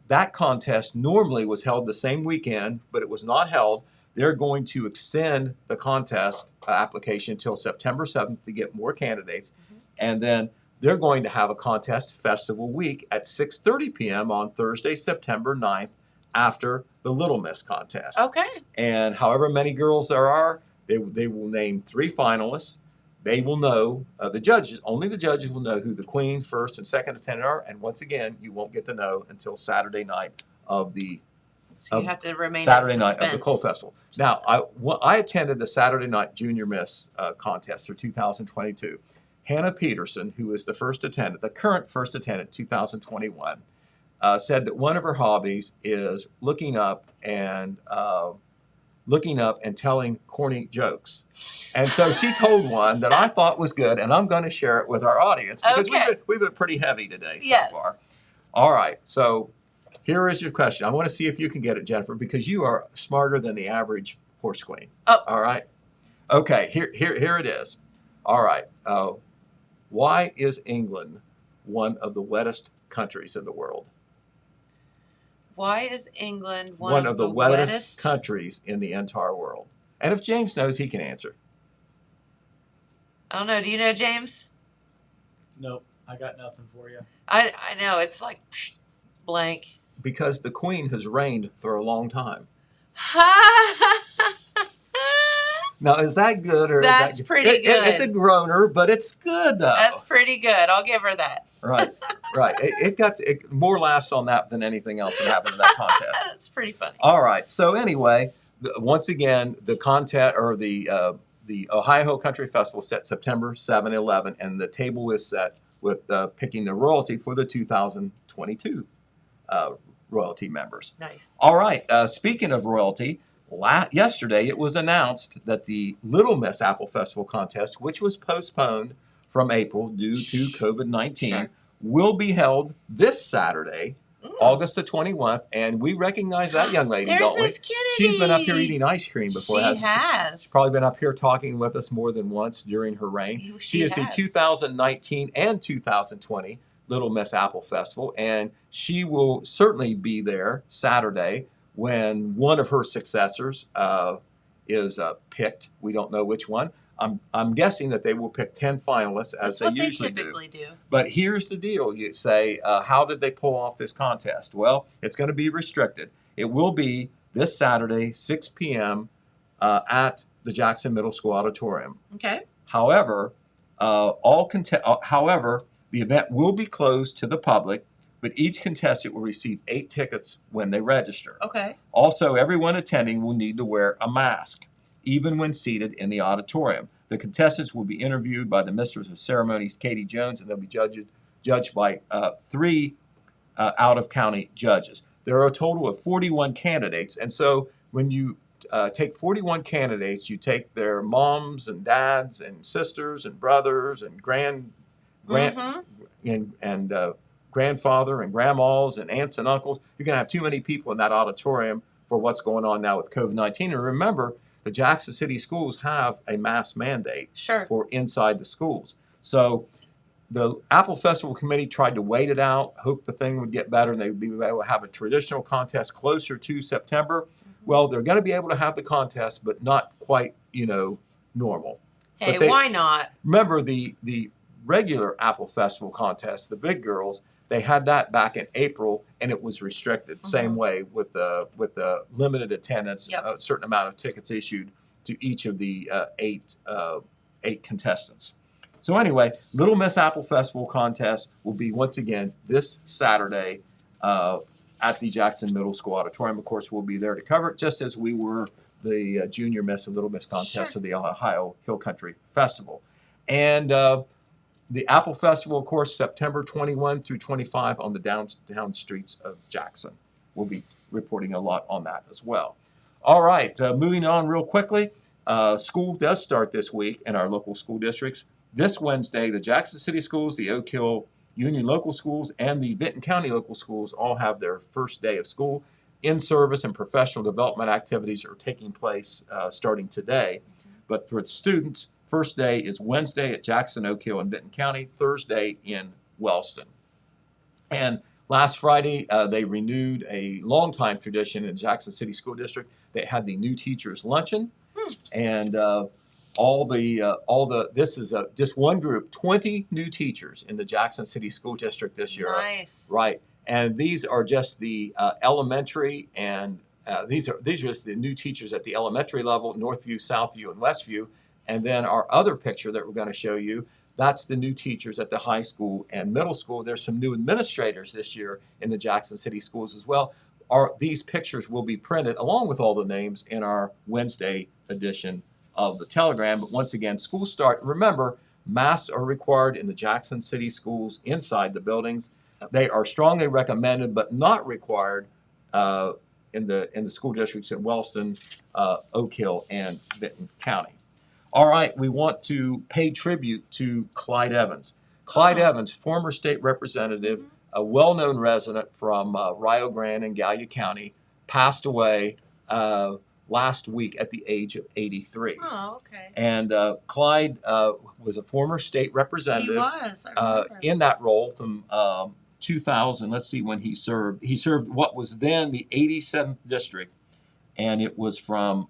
That contest normally was held the same weekend, but it was not held. They're going to extend the contest application until September 7th to get more candidates. Mm-hmm. And then they're going to have a contest festival week at 6:30 p.m. on Thursday, September 9th, after the Little Miss contest. Okay. And however many girls there are, they will name 3 finalists. They will know, only the judges will know who the Queen, first and second attendant are. And once again, you won't get to know until Saturday night of the So you have to remain Saturday in night of the suspense. Coal Festival. Now, I attended the Saturday night Junior Miss contest for 2022. Hannah Peterson, who is the first attendant, the current first attendant, 2021, said that one of her hobbies is looking up and telling corny jokes. And so she told one that I thought was good, and I'm going to share it with our audience because we've been pretty heavy today so far. All right, so here is your question. I want to see if you can get it, Jennifer, because you are smarter than the average horse queen. Oh. All right. Okay, here it is. All right. Why is England one of the wettest countries in the world? Why is England one of the wettest countries in the entire world? And if James knows, he can answer. I don't know. Do you know, James? Nope, I got nothing for you. I know. It's like blank. Because the Queen has reigned for a long time. Now, is that good or That's is that pretty good. It's a groaner, but it's good though. That's pretty good. I'll give her that. Right. It got more laughs on that than anything else that happened in that contest. That's pretty funny. All right. So anyway, once again, the contest or the Ohio Hill Country Festival set September 7, 11, and the table is set with picking the royalty for the 2022 royalty members. Nice. All right. Speaking of royalty, yesterday it was announced that the Little Miss Apple Festival contest, which was postponed from April due to COVID-19, will be held this Saturday, August the 21st, and we recognize that young lady, There's don't we? Miss Kennedy. She's been up here eating ice cream before. She has. She's probably been up here talking with us more than once during her reign. She is the 2019 and 2020 Little Miss Apple Festival, and she will certainly be there Saturday when one of her successors is picked. We don't know which one. I'm guessing that they will pick 10 finalists as they usually do. But here's the deal. You say, how did they pull off this contest? Well, it's going to be restricted. It will be this Saturday, 6 p.m. At the Jackson Middle School Auditorium. Okay. However, the event will be closed to the public, but each contestant will receive 8 tickets when they register. Okay. Also, everyone attending will need to wear a mask, even when seated in the auditorium. The contestants will be interviewed by the Mistress of Ceremonies, Katie Jones, and they'll be judged by 3 out-of-county judges. There are a total of 41 candidates, and so when you take 41 candidates, you take their moms and dads and sisters and brothers and grandfather and grandmas and aunts and uncles. You're going to have too many people in that auditorium for what's going on now with COVID-19. And remember, the Jackson City schools have a mask mandate for inside the schools. So the Apple Festival Committee tried to wait it out, hoped the thing would get better, and they'd be able to have a traditional contest closer to September. Well, they're going to be able to have the contest, but not quite, normal. Hey, why not? Remember the regular Apple Festival contest, the big girls, they had that back in April, and it was restricted. Same way with the limited attendance, a certain amount of tickets issued to each of the eight contestants. So anyway, Little Miss Apple Festival contest will be once again this Saturday at the Jackson Middle School Auditorium. Of course, we'll be there to cover it, just as we were the Junior Miss and Little Miss contest of the Ohio Hill Country Festival. And the Apple Festival, of course, September 21 through 25 on the downtown streets of Jackson. We'll be reporting a lot on that as well. All right, moving on real quickly. School does start this week in our local school districts. This Wednesday, the Jackson City Schools, the Oak Hill Union Local Schools, and the Vinton County Local Schools all have their first day of school. In-service and professional development activities are taking place starting today. But for the students, first day is Wednesday at Jackson, Oak Hill, and Vinton County, Thursday in Wellston. And last Friday, they renewed a longtime tradition in Jackson City School District. They had the new teachers luncheon, and this is just one group, 20 new teachers in the Jackson City School District this year. Nice. Right. And these are just the elementary, and these are just the new teachers at the elementary level, Northview, Southview, and Westview. And then our other picture that we're going to show you, that's the new teachers at the high school and middle school. There's some new administrators this year in the Jackson City schools as well. These pictures will be printed along with all the names in our Wednesday edition of the Telegram. But once again, school start. Remember, masks are required in the Jackson City schools inside the buildings. They are strongly recommended, but not required in the school districts in Wellston, Oak Hill, and Vinton County. All right, we want to pay tribute to Clyde Evans. Clyde Evans, former state representative, a well-known resident from Rio Grande and Gallia County, passed away last week at the age of 83. Oh, okay. And Clyde was a former state representative. He was, I remember. In that role from 2000. Let's see when he served. He served what was then the 87th district, and it was from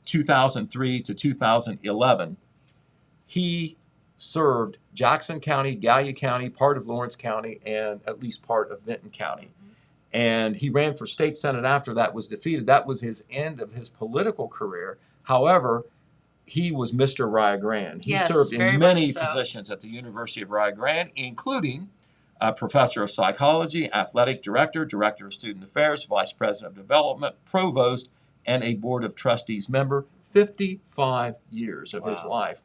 2003 to 2011. He served Jackson County, Gallia County, part of Lawrence County, and at least part of Vinton County. And he ran for state senate after that, was defeated. That was his end of his political career. However, he was Mr. Rio Grande. He served in many positions at the University of Rio Grande, including professor of psychology, athletic director, director of student affairs, vice president of development, provost, and a board of trustees member. 55 years of his life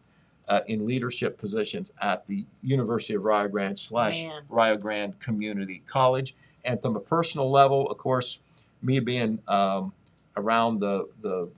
in leadership positions at the University of Rio Grande / Rio Grande Community College. And from a personal level, of course, me being around the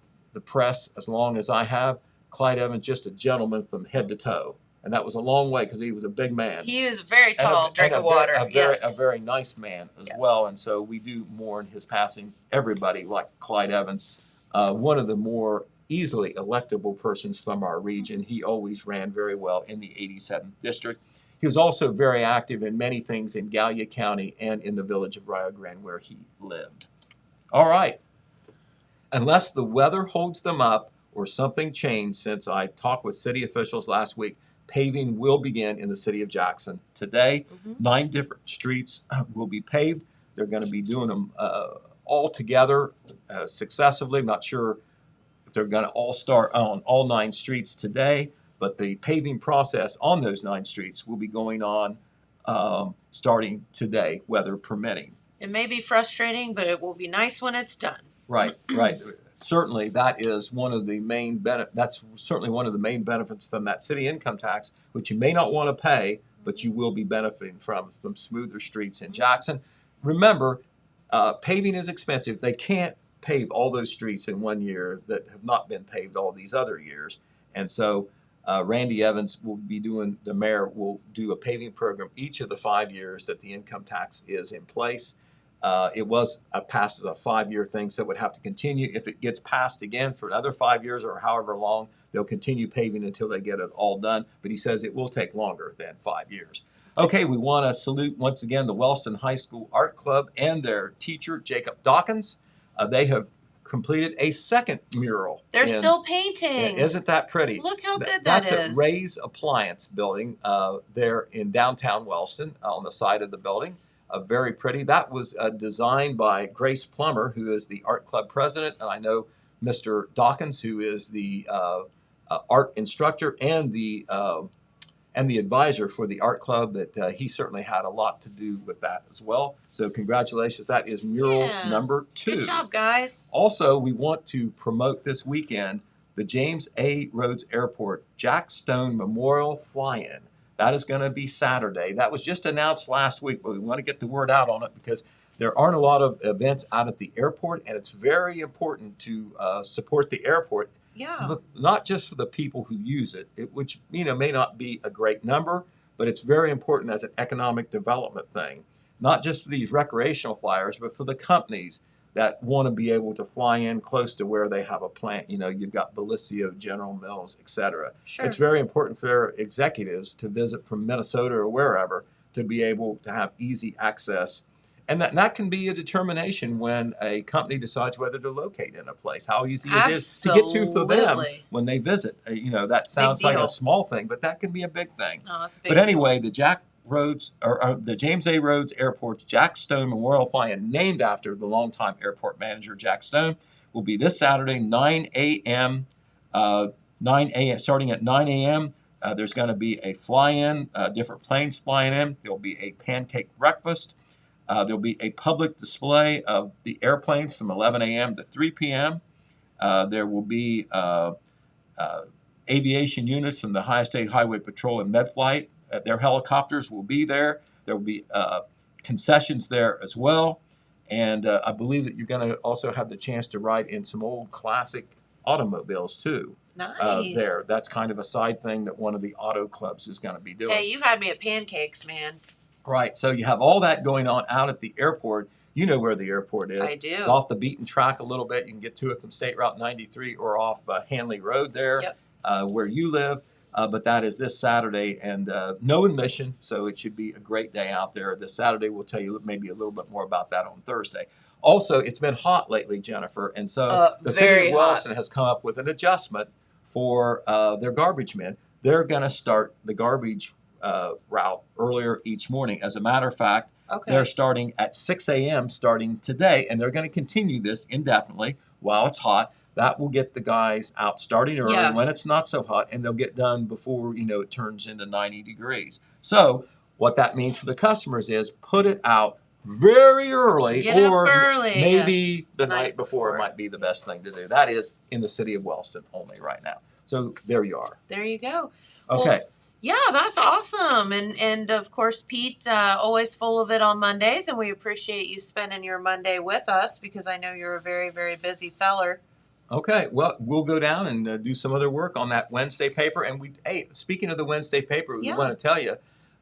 press as long as I have, Clyde Evans, just a gentleman from head to toe. And that was a long way because he was a big man. He was very tall, drink of water. A very nice man as well. And so we do mourn his passing. Everybody like Clyde Evans, one of the more easily electable persons from our region. He always ran very well in the 87th district. He was also very active in many things in Gallia County and in the village of Rio Grande where he lived. All right. Unless the weather holds them up or something changed since I talked with city officials last week, paving will begin in the city of Jackson today. 9 different streets will be paved. They're going to be doing them all together successively. I'm not sure if they're going to all start on all 9 streets today, but the paving process on those 9 streets will be going on starting today, weather permitting. It may be frustrating, but it will be nice when it's done. Right. Certainly, that is one of the main that's certainly one of the main benefits from that city income tax, which you may not want to pay, but you will be benefiting from some smoother streets in Jackson. Remember, paving is expensive. They can't pave all those streets in 1 year that have not been paved all these other years, and so Randy Evans will be the mayor will do a paving program each of the 5 years that the income tax is in place. It was passed as a 5-year thing, so it would have to continue. If it gets passed again for another 5 years or however long, they'll continue paving until they get it all done. But he says it will take longer than 5 years. Okay, we want to salute once again the Wellston High School Art Club and their teacher, Jacob Dawkins. They have completed a second mural. They're still painting. Isn't that pretty? Look how good That's that is. at Ray's Appliance Building there in downtown Wellston on the side of the building. Very pretty. That was designed by Grace Plummer, who is the art club president. And I know Mr. Dawkins, who is the art instructor and the advisor for the art club, that he certainly had a lot to do with that as well. So congratulations. That is mural number 2. Good job, guys. Also, we want to promote this weekend the James A. Rhodes Airport Jack Stone Memorial Fly-In. That is going to be Saturday. That was just announced last week, but we want to get the word out on it because there aren't a lot of events out at the airport, and it's very important to support the airport. Yeah. Not just for the people who use it, which may not be a great number, but it's very important as an economic development thing. Not just for these recreational flyers, but for the companies that want to be able to fly in close to where they have a plant. You've got Bellisio, General Mills, etc. Sure. It's very important for their executives to visit from Minnesota or wherever to be able to have easy access. And that can be a determination when a company decides whether to locate in a place, how easy it is to get to for them when they visit. That sounds like a small thing, but that can be a big thing. No, it's a big But anyway, the the James A. Rhodes Airport's Jack Stone Memorial Fly-In, named after the longtime airport manager Jack Stone, will be this Saturday, 9 a.m. Starting at 9 a.m. There's going to be a fly-in, different planes flying in. There'll be a pancake breakfast. There'll be a public display of the airplanes from 11 a.m. to 3 p.m. There will be aviation units from the Ohio State Highway Patrol and MedFlight. Their helicopters will be there. There will be concessions there as well. And I believe that you're going to also have the chance to ride in some old classic automobiles too. Nice. There. That's kind of a side thing that one of the auto clubs is going to be doing. Hey, you had me at pancakes, man. Right. So you have all that going on out at the airport. You know where the airport is. I do. It's off the beaten track a little bit. You can get to it from State Route 93 or off Hanley Road there, where you live. But that is this Saturday, and no admission, so it should be a great day out there this Saturday. We'll tell you maybe a little bit more about that on Thursday. Also, it's been hot lately, Jennifer, and so the city of Wellston has come up with an adjustment for their garbage men. They're going to start the garbage route earlier each morning. As a matter of fact, they're starting at 6 a.m. starting today, and they're going to continue this indefinitely while it's hot. That will get the guys out starting early when it's not so hot, and they'll get done before it turns into 90 degrees. So what that means for the customers is put it out very early, maybe the night before might be the best thing to do. That is in the city of Wellston only right now. So there you are. There you go. Okay. Well, yeah, that's awesome. And of course, Pete, always full of it on Mondays, and we appreciate you spending your Monday with us because I know you're a very, very busy feller. Okay, well, we'll go down and do some other work on that Wednesday paper. And speaking of the Wednesday paper, we want to tell you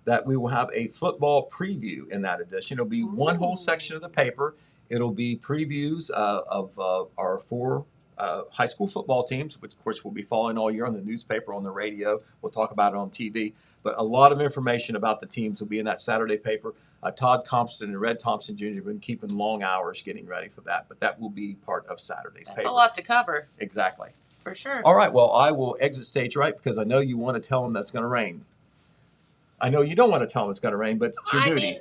that we will have a football preview in that edition. It'll be one whole section of the paper. It'll be previews of our 4 high school football teams, which of course we'll be following all year on the newspaper, on the radio. We'll talk about it on TV. But a lot of information about the teams will be in that Saturday paper. Todd Compton and Red Thompson Jr. have been keeping long hours getting ready for that, but that will be part of Saturday's paper. That's a lot to cover. Exactly. For sure. All right, well, I will exit stage right because I know you want to tell them that's going to rain. I know you don't want to tell them it's going to rain, but it's your duty.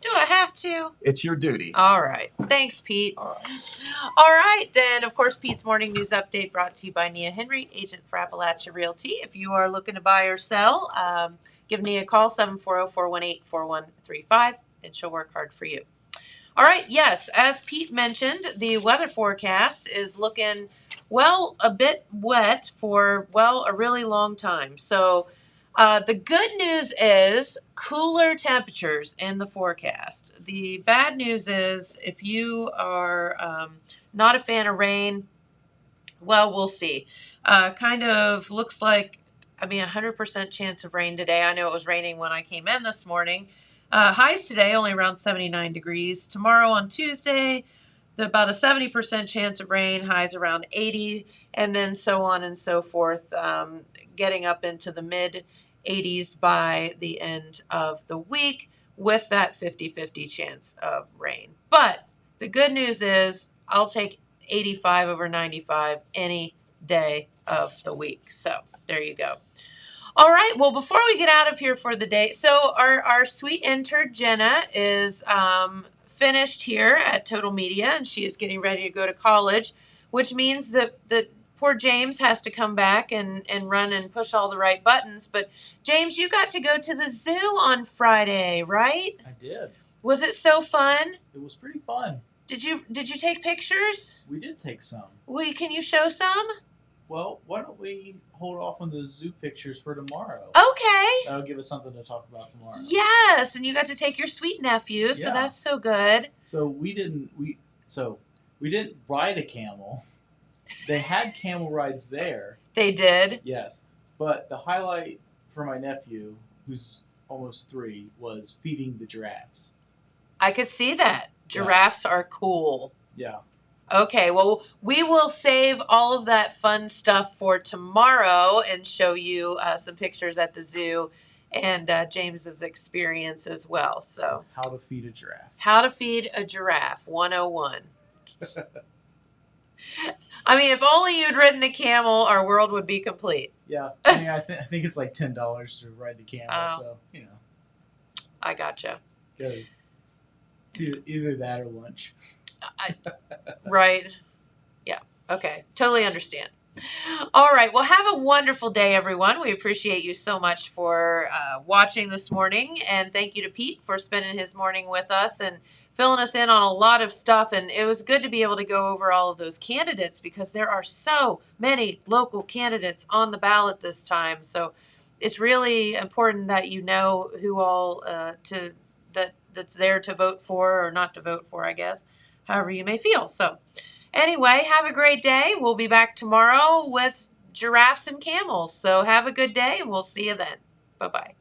Do I have to? It's your duty. All right. Thanks, Pete. All right. All right. And, of course, Pete's Morning News Update brought to you by Nia Henry, agent for Appalachia Realty. If you are looking to buy or sell, give Nia a call, 740-418-4135, and she'll work hard for you. All right. Yes, as Pete mentioned, the weather forecast is looking, a bit wet for, a really long time. So, the good news is cooler temperatures in the forecast. The bad news is if you are not a fan of rain, we'll see. Kind of looks like, 100% chance of rain today. I know it was raining when I came in this morning. Highs today only around 79 degrees. Tomorrow on Tuesday, about a 70% chance of rain, highs around 80, and then so on and so forth, getting up into the mid 80s by the end of the week with that 50-50 chance of rain. But the good news is I'll take 85 over 95 any day of the week. So there you go. All right. Well, before we get out of here for the day, so our sweet intern Jenna is finished here at Total Media, and she is getting ready to go to college, which means that poor James has to come back and run and push all the right buttons. But James, you got to go to the zoo on Friday, right? I did. Was it so fun? It was pretty fun. Did you take pictures? We did take some. Can you show some? Well, why don't we hold off on the zoo pictures for tomorrow? Okay. That'll give us something to talk about tomorrow. Yes, and you got to take your sweet nephew, so Yeah. that's so good. So we didn't ride a camel. They had camel rides there. They did. Yes. But the highlight for my nephew, who's almost 3, was feeding the giraffes. I could see that. Giraffes are cool. Yeah. Okay, well, we will save all of that fun stuff for tomorrow and show you some pictures at the zoo and James's experience as well. So, How to feed a giraffe. how to feed a giraffe 101. I mean, if only you'd ridden the camel, our world would be complete. Yeah. I mean, I think it's like $10 to ride the camel. Oh. So, I gotcha. go to either that or lunch. Right. Yeah. Okay. Totally understand. All right. Well, have a wonderful day, everyone. We appreciate you so much for watching this morning. And thank you to Pete for spending his morning with us and filling us in on a lot of stuff. And it was good to be able to go over all of those candidates because there are so many local candidates on the ballot this time. So it's really important that you know who all that's there to vote for or not to vote for, I guess. However you may feel. So anyway, have a great day. We'll be back tomorrow with giraffes and camels. So have a good day and we'll see you then. Bye-bye.